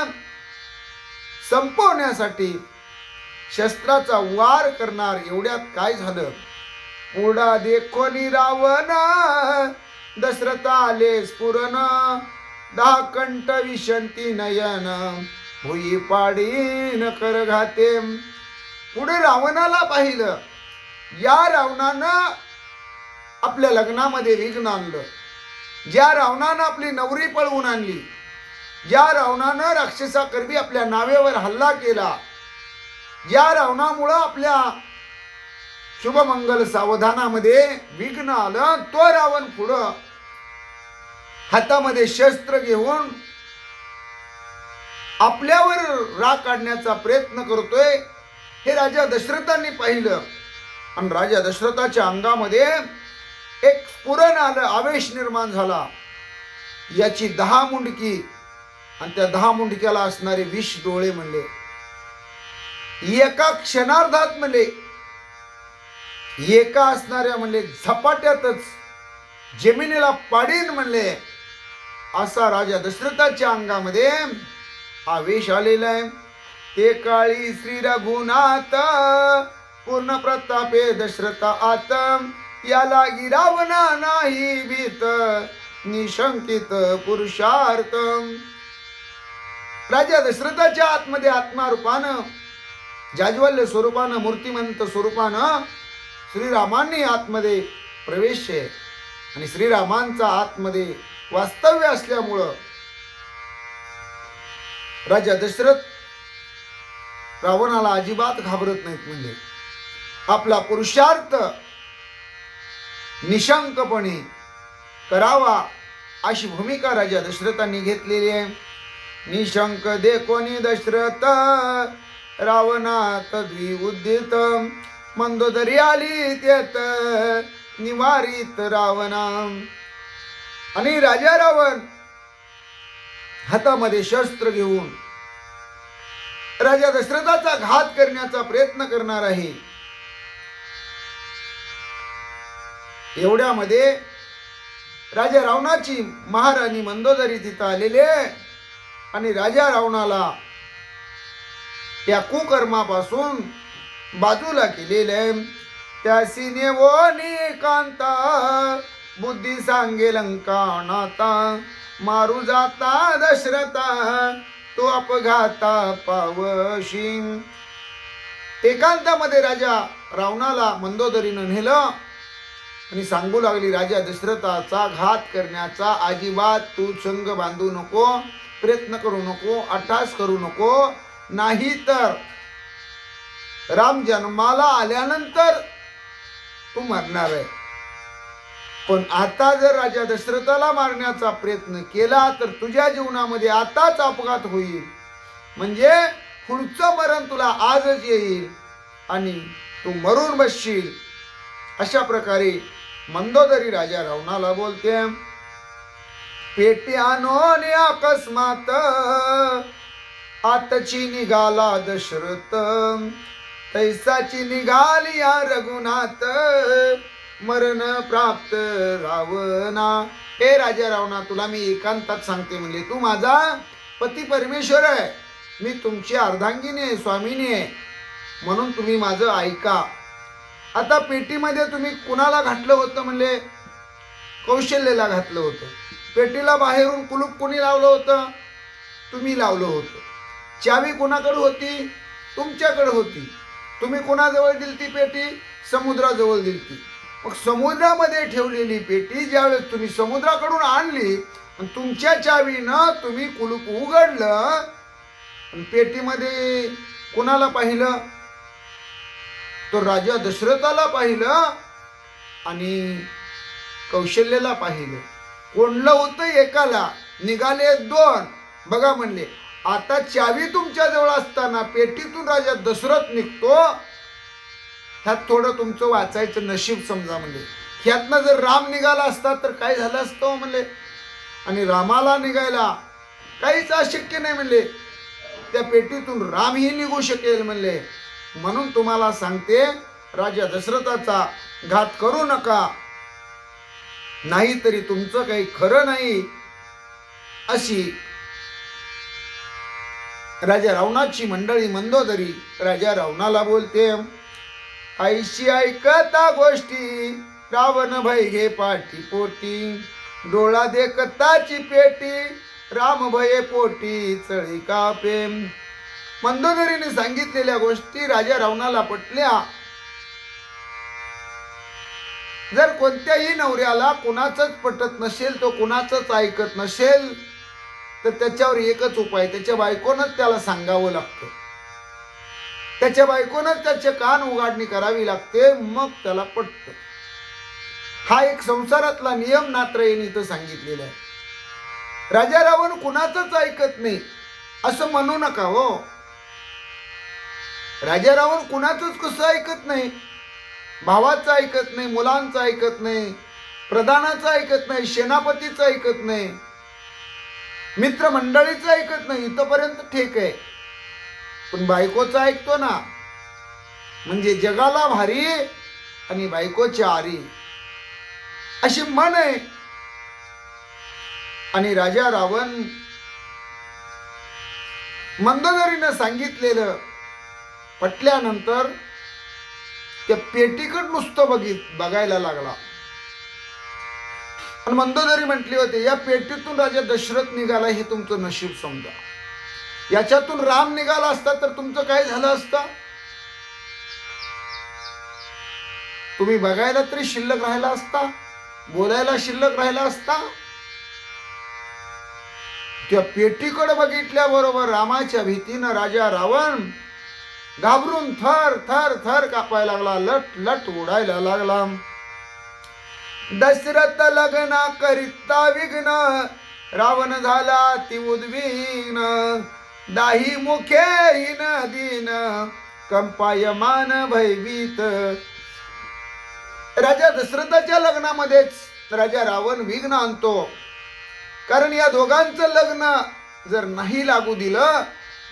संपवण्यासाठी शस्त्राचा वार करणार. एवढ्यात काय झालं, पुढा देखोनी रावण, दशरथ आले स्फुरण. 10 कंठ विशंती नयन, भुई पाडीन कर घाते. पुढे रावणाला पाहिलं. या रावणानं आपल्या लग्नामध्ये विघ्न आणलं, ज्या रावणानं आपली नवरी पळवून आणली, ज्या रावणानं राक्षसाकरवी आपल्या नावेवर हल्ला केला, ज्या रावणामुळं आपल्या शुभमंगल सावधानामध्ये विघ्न आलं, तो रावण पुढं हातामध्ये शस्त्र घेऊन आपल्यावर राग काढण्याचा प्रयत्न करतोय, हे राजा दशरथांनी पाहिलं. आणि राजा दशरथाच्या अंगामध्ये एक स्फुरण आलं, आवेश निर्माण झाला. याची 10 मुंडकी आणि त्या 10 मुंडक्याला असणारे 20 डोळे म्हणले. एका क्षणार्धात म्हणले, एका असणाऱ्या म्हणले झपाट्यातच जमिनीला पाडीन म्हणले. असा राजा दशरथाच्या अंगामध्ये आवेश आलेला आहे. ते काळी श्री रघुनाथ पूर्ण प्रतापे दशरथ आत, याला गिरावना नाही भीत निशंकित पुरुषार्थ. राजा दशरथाच्या आतमध्ये आत्मारूपानं, जाज्वल्य स्वरूपानं, मूर्तिमंत स्वरूपानं श्रीरामांनी आतमध्ये प्रवेश आहे. आणि श्रीरामांचा आतमध्ये वास्तव्य असल्यामुळं राजा दशरथ रावणाला अजिबात घाबरत नाहीत. म्हणजे आपला पुरुषार्थ निशंकपणे करावा अशी भूमिका राजा दशरथांनी घेतलेली आहे. निशंक देखोनी दशरथ रावणात द्विउद्दित, मंदोदरी आली तेत निवारित रावणा. आणि राजा रावण हातामध्ये शस्त्र घेऊन राजा दशरथाचा घात करण्याचा प्रयत्न करणार आहे. एवढ्यामध्ये राजा रावणाची महाराणी मंदोदरी तिथं आलेले आणि राजा रावणाला त्या कुकर्मापासून बाजूला केलेले. त्यासी नेवोनी कांता बुद्धी सांगे लंका नाता, मारू जाता दशरथा तो अपघाता पावशी. एकांतामध्ये राजा रावणाला मंदोदरीनं नेलं आणि सांगू लागली, राजा दशरथाचा घात करण्याचा अजिबात तू संग बांधू नको, प्रयत्न करू नको, अट्टास करू नको. नाही तर राम जन्माला आल्यानंतर तू मरणार आहे. पण आता जर राजा दशरथाला मारण्याचा प्रयत्न केला तर तुझ्या जीवनामध्ये आताच अपघात होईल. म्हणजे पुढचं मरण तुला आजच येईल आणि तू मरून बसशील. अशा प्रकारे मंदोदरी राजा रावणाला बोलते. पेटी आणून अकस्मात आतची निघाला दशरथ, तैसाची निघाली या रघुनाथ, मरण प्राप्त रावणा. हे राजा रावणा, तुला मी एकांतात सांगते म्हणले, तू माझा पती परमेश्वर आहे, मी तुमची अर्धांगिनी आहे, स्वामिनी आहे, म्हणून तुम्ही माझं ऐका. आता पेटीमध्ये तुम्ही कुणाला घातलं होतं म्हणले? कौशल्याला घातलं होतं. पेटीला बाहेरून कुलूप कोणी लावलं होतं? तुम्ही लावलं होतं. चावी कोणाकडे होती? तुमच्याकडे होती. तुम्ही कोणाजवळ दिलती पेटी? समुद्राजवळ दिलती. मग समुद्रामध्ये ठेवलेली पेटी ज्यावेळेस तुम्ही समुद्राकडून आणली आणि तुमच्या चावीनं तुम्ही कुलूप उघडलं आणि पेटीमध्ये कोणाला पाहिलं? तो राजा दशरथाला पाहिलं आणि कौशल्याला पाहिलं. कोणलं होतं एकाला, निघाले 2. बघा म्हणले, आता चावी तुमच्या जवळ असताना पेटीतून राजा दशरथ निघतो, ह्यात थोडं तुमचं वाचायचं नशीब समजा. म्हणले ह्यातनं जर राम निघाला असता तर काय झालं असतं म्हणले. आणि रामाला निघायला काहीच अशक्य नाही म्हणले. त्या पेटीतून रामही निघू शकेल म्हणले. म्हणून तुम्हाला सांगते, राजा दशरथाचा घात करू नका, नाहीतरी तुमचं काही खरं नाही. अशी राजा रावणाची मंडळी मंदोदरी राजा रावणाला बोलते. ऐशी ऐकता गोष्टी रावण भय घे पाठी पोटी, डोळा देखताची पेटी राम भये पोटी चळी कापे. मंदोदरीने सांगितलेल्या गोष्टी राजा रावणाला पटल्या. जर कोणत्याही नवऱ्याला कुणाचंच पटत नसेल, तो कुणाचंच ऐकत नसेल, तर त्याच्यावर एकच उपाय, त्याच्या बायकोनंच त्याला सांगावं लागतं. त्याच्या बायकोनं त्याचे कान उघाडणी करावी लागते, मग त्याला पटतं. हा एक संसारातला नियम नात्रयेने इथं सांगितलेला आहे. राजा रावण कुणाचंच ऐकत नाही असं म्हणू नका हो. राजा रावण कुणाचंच कसं ऐकत नाही. भावाचं ऐकत नाही, मुलांचं ऐकत नाही, प्रधानाचं ऐकत नाही, सेनापतीचं ऐकत नाही, मित्रमंडळीचं ऐकत नाही. इथंपर्यंत ठीक आहे. पण बायकोचं ऐकतो ना, म्हणजे जगाला भारी आणि बायकोची आरी अशी म्हण आहे. आणि राजा रावण मंदोदरीनं सांगितलेलं पटल्यानंतर त्या पेटीकडे नुसतं बघायला लागला. आणि मंदोदरी म्हटली होती, या पेटीतून राजा दशरथ निघाला हे तुमचं नशीब समजा. याच्यातून राम निघाला असता तर तुमचं काय झालं असतं? तुम्ही बघायला तरी शिल्लक राहिला असता, बोलायला शिल्लक राहिला असता. त्या पेटीकडे बघितल्याबरोबर रामाच्या भीतीनं राजा रावण घाबरून थर थर थर कापायला लागला, लट लट उडायला लागला. दशरथ लग्न करिता विघ्न, रावण झाला ती उद्विग्न. दाही मुखे हिन दीन, कंपायमान भयभीत. राजा दशरथाच्या लग्नामध्येच राजा रावण विघ्न आणतो. कारण या दोघांचं लग्न जर नाही लागू दिलं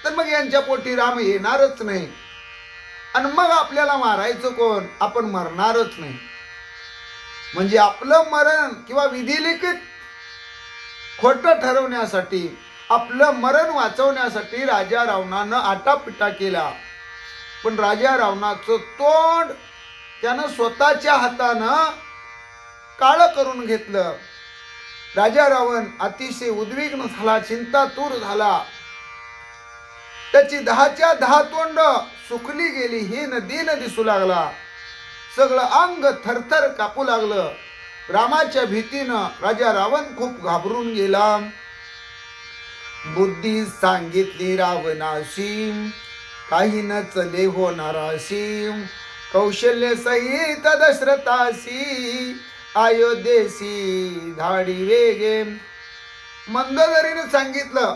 तर मग यांच्या पोटी राम येणारच नाही. आणि मग आपल्याला मारायचं कोण? आपण मरणारच नाही. म्हणजे आपलं मरण किंवा विधिलिखित खोटं ठरवण्यासाठी, आपलं मरण वाचवण्यासाठी राजा रावणानं आटापिटा केला. पण राजा रावणाचं तोंड त्यानं स्वतःच्या हातानं काळं करून घेतलं. राजा रावण अतिशय उद्विग्न झाला, चिंतातूर झाला. त्याची 10च्या 10 तोंड सुकली गेली, हीन दीन दिसू लागला. सगळं अंग थरथर कापू लागलं. रामाच्या भीतीनं राजा रावण खूप घाबरून गेला. बुद्धी सांगितली रावणाशी, काही न चले होणाराशी. कौशल्य सहित दशरथाशी, अयोध्येशी धाडी वेगे. मंदोदरीने सांगितलं,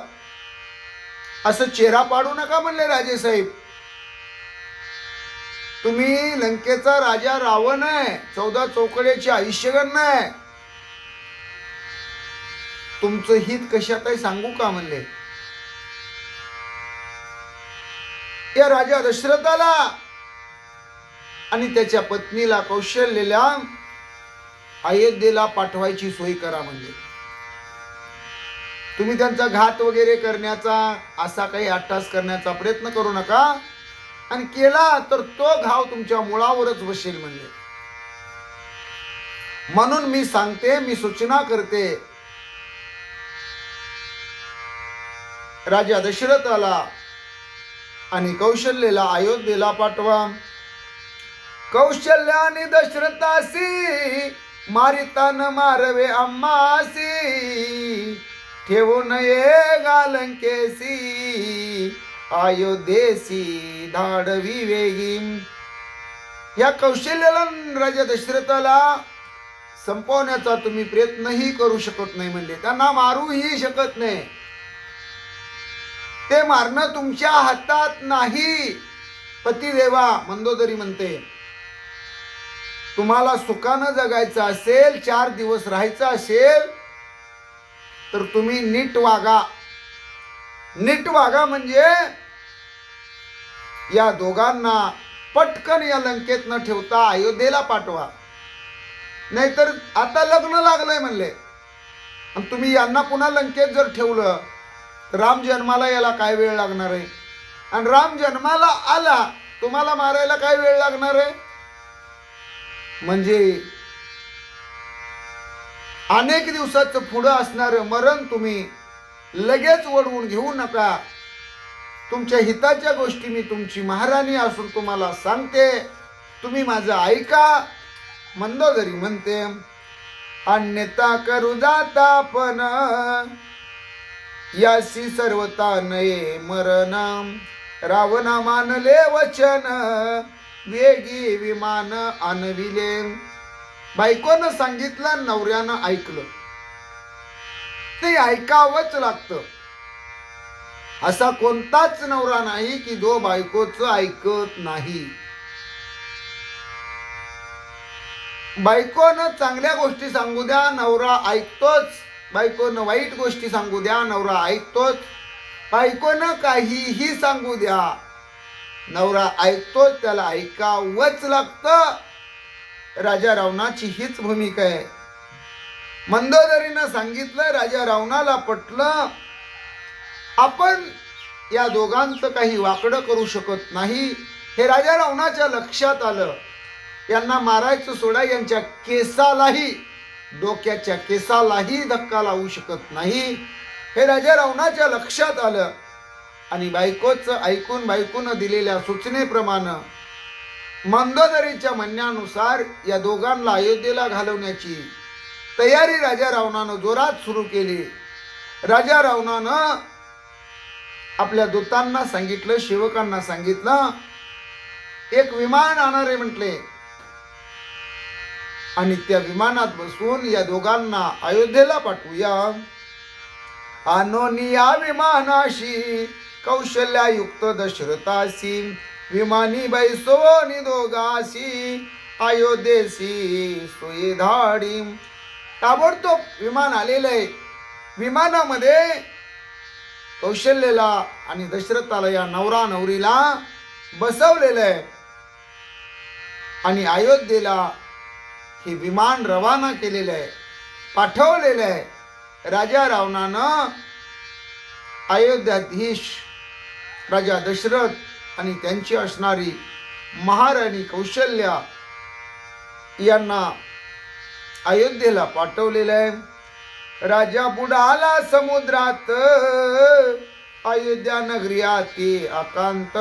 असं चेहरा पाडू नका म्हणले राजेसाहेब. तुम्ही लंकेचा राजा रावण आहे, 14 चौकड्याची आयुष्यगण आहे. तुमचं हित कशात आहे सांगू का म्हणले. या राजा दशरथाला आणि त्याच्या पत्नीला कौशल्याला अयोध्येला पाठवायची सोय करा म्हणजे. तुम्ही त्यांचा घात वगैरे करण्याचा, असा काही अट्टास करण्याचा प्रयत्न करू नका. आणि केला तर तो घाव तुमच्या मुळावरच बसेल म्हणले. म्हणून मी सांगते, मी सूचना करते, राजा दशरथाला आणि कौशल्याला अयोध्येला पाठवा. कौशल्य आणि दशरथासी, मारिता न मारवे आम्हासी. ठेवू नये गालंकेसी, अयोध्येसी धाडवी वेगी. या कौशल्याला राजा दशरथाला संपवण्याचा तुम्ही प्रयत्नही करू शकत नाही म्हणजे. त्यांना मारूही शकत नाही. ते मारणं तुमच्या हातात नाही. पतिदेवा मंदोदरी म्हणते, तुम्हाला सुखानं जगायचं असेल, 4 दिवस राहायचं असेल तर तुम्ही नीट वागा. नीट वागा म्हणजे या दोघांना पटकन या लंकेत न ठेवता अयोध्येला पाठवा. नाहीतर आता लग्न लागलंय म्हणले आणि तुम्ही यांना पुन्हा लंकेत जर ठेवलं तर राम जन्माला याला काय वेळ लागणार आहे? आणि राम जन्माला आला तुम्हाला मारायला काय वेळ लागणार आहे? म्हणजे अनेक दिवसाचं पुढं असणारं मरण तुम्ही लगेच वळवून घेऊ नका. तुमच्या हिताच्या गोष्टी मी तुमची महाराणी असून तुम्हाला सांगते, तुम्ही माझं ऐका. मंदोदरी म्हणते, अन्यथा करू जाता पण यासी सर्वता नये मरण. रावणा मानले वचन, वेगी विमान आणविले. बायकोनं सांगितलं, नवऱ्यानं ऐकलं. ते ऐकावंच लागतं. असा कोणताच नवरा नाही की जो बायकोचं ऐकत नाही. बायकोनं चांगल्या गोष्टी सांगू द्या, नवरा ऐकतोच. बायकोनं वाईट गोष्टी सांगू द्या, नवरा ऐकतोच. बायकोनं काहीही सांगू द्या, नवरा ऐकतोच. त्याला ऐकावंच लागतं. राजा रावणाची हीच भूमिका आहे. मंदोदरीनं सांगितलं, राजा रावणाला पटलं. आपण या दोघांचं काही वाकडं करू शकत नाही. हे राजा रावणाच्या लक्षात आलं. यांना मारायचं सोडा, यांच्या केसालाही, डोक्याच्या केसालाही धक्का लावू शकत नाही, हे राजा रावणाच्या लक्षात आलं. आणि बायकोचं ऐकून, बायकोनं दिलेल्या सूचनेप्रमाणे, मंदोदरीच्या म्हणण्यानुसार या दोघांना अयोध्येला घालवण्याची तयारी राजा रावणानं जोरात सुरू केली. राजा रावणानं आपल्या दूतांना सांगितलं, सेवकांना सांगितलं, एक विमान आणणारे म्हटले, आणि त्या विमानात बसून या दोघांना अयोध्येला पाठवूया. आणोनी या विमानाशी कौशल्यायुक्त दशरथासी, विमानी बैसोनी दोघासी, अयोध्येसी सोयी धाडी. ताबडतोब विमान आलेलं आहे. विमानामध्ये कौशल्याला आणि दशरथाला, या नवरा नवरीला बसवलेलं आहे. आणि अयोध्येला हे विमान रवाना केलेलं आहे, पाठवलेलं आहे. राजा रावणानं अयोध्याधीश राजा दशरथ आणि त्यांची असणारी महाराणी कौशल्या यांना अयोध्येला पाठवलेलं आहे. राजा बुडाला समुद्रात, अयोध्या नगरी आती आकांत,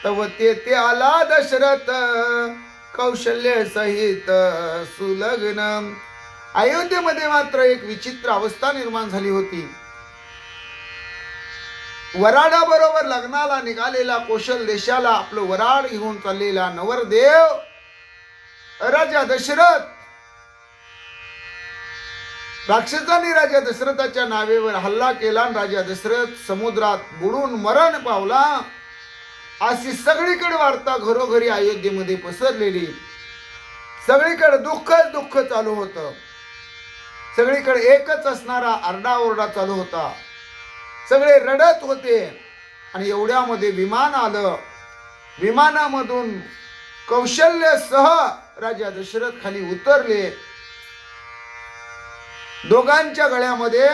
तव तेथे आला दशरथ, कौशल्य सहित सुलग्न. अयोध्येमध्ये मात्र एक विचित्र अवस्था निर्माण झाली होती. वराडाबरोबर लग्नाला निघालेला, कौशल देशाला आपलं वराड घेऊन चाललेला नवरदेव राजा दशरथ, राक्षसांनी राजा दशरथाच्या नावेवर हल्ला केला. राजा दशरथ समुद्रात बुडून मरण पावला. अशी सगळीकडे वार्ता घरोघरी अयोध्येमध्ये पसरलेली. सगळीकडे दुःखच दुःख चालू होतं. सगळीकडे एकच असणारा आरडाओरडा चालू होता. सगळे रडत होते. आणि एवढ्यामध्ये विमान आलं. विमानामधून कौशल्यासह राजा दशरथ खाली उतरले. दोघांच्या गळ्यामध्ये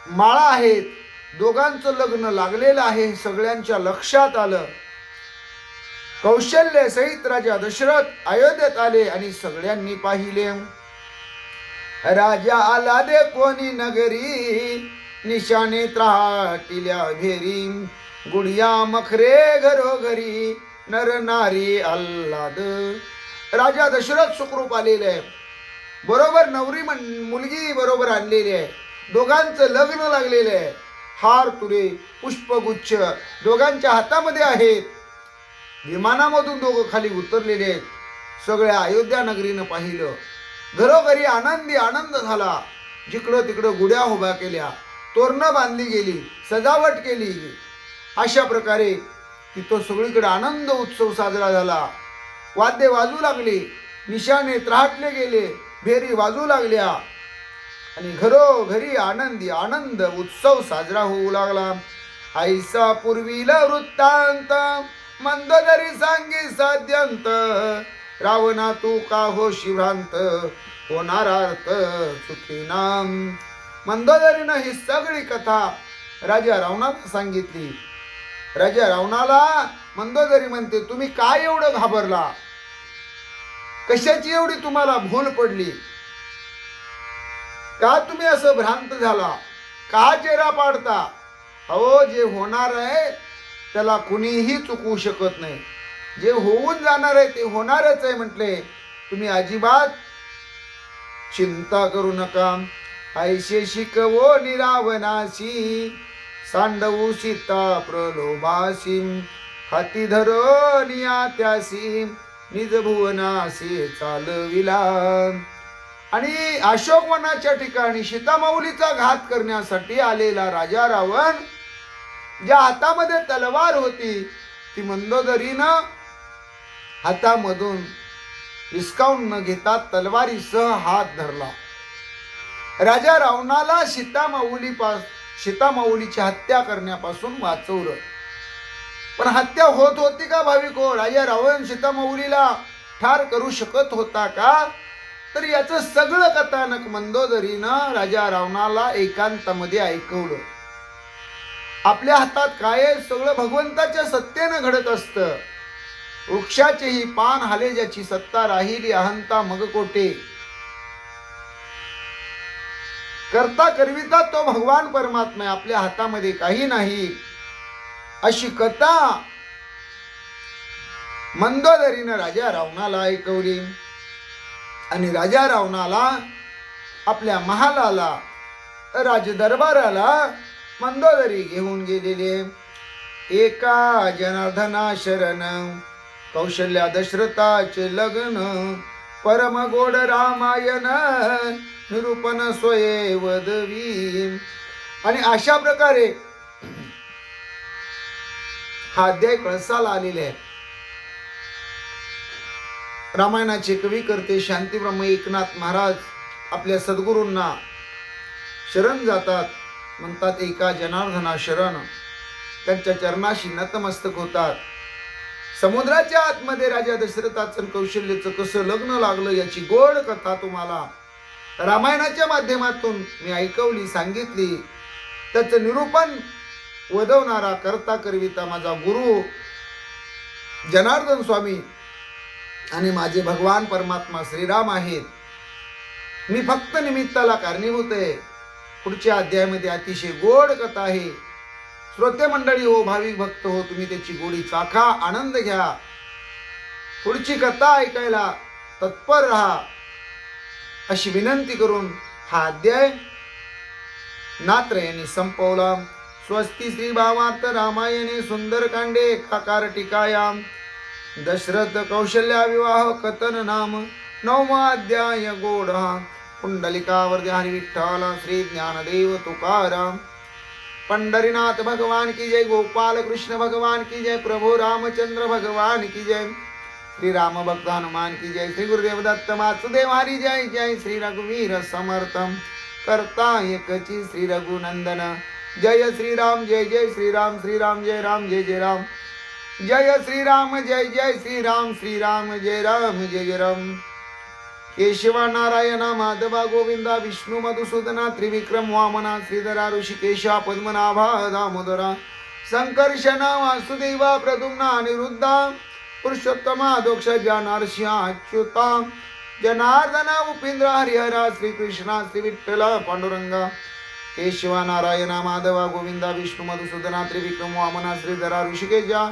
माळा आहेत. दोघांचं लग्न लागलेलं आहे. सगळ्यांच्या लक्षात आलं. कौशल्य सहित राजा दशरथ अयोध्येत आले आणि सगळ्यांनी पाहिले. राजा आला दे कोणी नगरी, निशाने त्राटिल्या भेरी, गुडिया मखरे घरोघरी, नर नारी आल्हाद. राजा दशरथ सुखरूप आलेले आहे. बरोबर नवरी मुलगी बरोबर आणलेली आहे. दोघांचं लग्न लागलेलं आहे. हार तुरे पुष्पगुच्छ दोघांच्या हातामध्ये आहेत. विमानामधून दोघं खाली उतरलेले आहेत. सगळ्या अयोध्या नगरीनं पाहिलं. घरोघरी आनंदी आनंद झाला. जिकडं तिकडं गुड्या उभ्या केल्या, तोरणं बांधली गेली, सजावट केली. अशा प्रकारे तिथं सगळीकडे आनंद उत्सव साजरा झाला. वाद्य वाजू लागली, निशाणे त्राटले गेले, भेरी वाजू लागल्या आणि घरोघरी आनंदी आनंद उत्सव साजरा होऊ लागला. ऐसा पूर्वीला वृत्तांत, मंदोदरी सांगी साध्यंत, रावणा तू का हो शिभ्रांत, होणारार्थ सुखी नाम. मंदोदरीनं ही सगळी कथा राजा रावणाला सांगितली. राजा रावणाला मंदोदरी म्हणते, तुम्ही काय एवढं घाबरला? कशाची एवढी तुम्हाला भूल पडली? का तुम्ही असं भ्रांत झाला? का चेहरा पाडता? अहो, जे होणार आहे त्याला कुणीही चुकवू शकत नाही. जे होऊन जाणार आहे ते होणारच आहे म्हटले. तुम्ही अजिबात चिंता करू नका. ऐसे शिकवो निरावनाशी, सांडवू सीता प्रलोभासी हाती धरनिया त्यासी निज भुवनासी चालविला. आणि अशोकवनाच्या ठिकाणी सीतामाऊलीचा घात करण्यासाठी आलेला राजा रावण ज्या हातामध्ये तलवार होती ती मंदोदरीनं हातामधून हिसकावून न घेता तलवारीसह हात धरला. राजा रावणाला सीतामाऊलीची हत्या करण्यापासून वाचवलं. पण हत्या होत होती का भाविक हो? राजा रावण सीतामाऊलीला ठार करू शकत होता का? तर याचं सगळं कथानक मंदोदरीनं राजा रावणाला एकांतामध्ये ऐकवलं. आपल्या हातात काय सगळं भगवंताच्या सत्तेनं घडत असतं. वृक्षाचेही पान हाले ज्याची सत्ता राहिली अहंता मग कोटे. करता करविता तो भगवान परमात्मा आहे, आपल्या हातामध्ये काही नाही. अशी कथा मंदोदरीनं राजा रावणाला ऐकवली. आणि राजा रावणाला आपल्या महालाला राजदरबाराला मंदोदरी घेऊन गेलेले. एका जनार्दना शरण कौशल्या दशरथाचे लग्न परम गोड रामायण निरूपण सोये वदवी. आणि अशा प्रकारे हा अध्याय कळसाला आलेले आहे. रामायणाचे कवी करते शांतीब्रह्म एकनाथ महाराज आपल्या सद्गुरूंना शरण जातात. म्हणतात एका जनार्दना शरण. त्यांच्या चरणाशी नतमस्तक होतात. समुद्राच्या आतमध्ये राजा दशरथाचं कौशल्याचं कसं लग्न लागलं याची गोड कथा तुम्हाला रामायणाच्या माध्यमातून मी ऐकवली, सांगितली. त्याचं निरूपण वदवणारा करता करविता माझा गुरु जनार्दन स्वामी आणि माझे भगवान परमात्मा श्रीराम आहेत. मी फक्त निमित्ताला कारणीभूत आहे. पुढच्या अध्यायामध्ये अतिशय गोड कथा आहे. श्रोते मंडळी हो, भाविक भक्त हो, तुम्ही त्याची गोडी चाखा, आनंद घ्या. पुढची कथा ऐकायला तत्पर राहा अशी विनंती करून हा अध्याय नात्र यांनी संपवला. स्वस्ती श्री भावार्थ रामायणे सुंदरकांडे एकाकार टीकायाम दशरथ कौशल्या विवाह कथन नाम 9वा अध्याय गोड. पुंडलिकावर्धि हरि विठ्ठल श्री ज्ञानदेव तुकाराम. पंढरीनाथ भगवान की जय. गोपाल कृष्ण भगवान की जय. प्रभु रामचंद्र भगवान की जय. श्री राम भक्त हनुमान की जय. श्री गुरुदेव दत्त वासुदेव हरि जय जय. श्री रघुवीर समर्थम करता एकची श्री रघुनंदन. जय श्री राम जय जय श्री राम. श्री राम जय राम जय जय राम. जय श्री राम जय जय श्री राम. श्री राम जय राम जय जय राम. केशवा नारायण माधवा गोविंदा विष्णु मधुसूदना त्रिविक्रम वामना श्रीधरा ऋषिकेशा पद्मनाभा दामोदरा संकर्षणा वासुदेवा प्रद्युम्ना अनिरुद्धा पुरुषोत्तमा दोक्षजा नरसिंहा अच्युता जनार्दना उपेंद्र हरिहरा श्रीकृष्णा श्री विठ्ठल पांडुरंगा. केशवा नारायण माधवा गोविंदा विष्णु मधुसूदना त्रिविक्रम वामना श्रीधरा ऋषिकेशा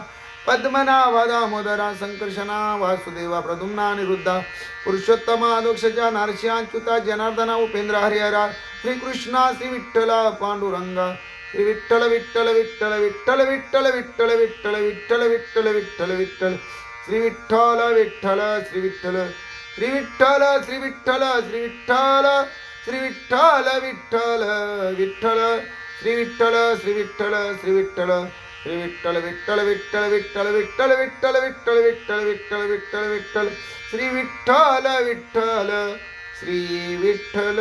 पद्मनाभा दामोदरा संकर्षणा वासुदेवा प्रद्युम्ना अनिरुद्धा पुरुषोत्तमा दोक्षजा नरसिंहा अच्युता जनार्दना उपेंद्र हरिहरा श्रीकृष्णा श्री विठ्ठल पांडुरंगा. श्री विठ्ठल विठ्ठल विठ्ठल विठ्ठल विठ्ठल विठ्ठल विठ्ठल विठ्ठल विठ्ठल विठ्ठल विठ्ठल श्री विठ्ठल विठ्ठल श्री विठ्ठल श्री विठ्ठल श्री विठ्ठल श्री विठ्ठल श्री विठ्ठल विठ्ठल विठ्ठल श्री विठ्ठल श्री विठ्ठल श्री विठ्ठल श्री विठ्ठल विठ्ठल विठ्ठल विठ्ठल विठ्ठल विठ्ठल विठ्ठल विठ्ठल विठ्ठल विठ्ठल विठ्ठल श्री विठ्ठल विठ्ठल श्री विठ्ठल.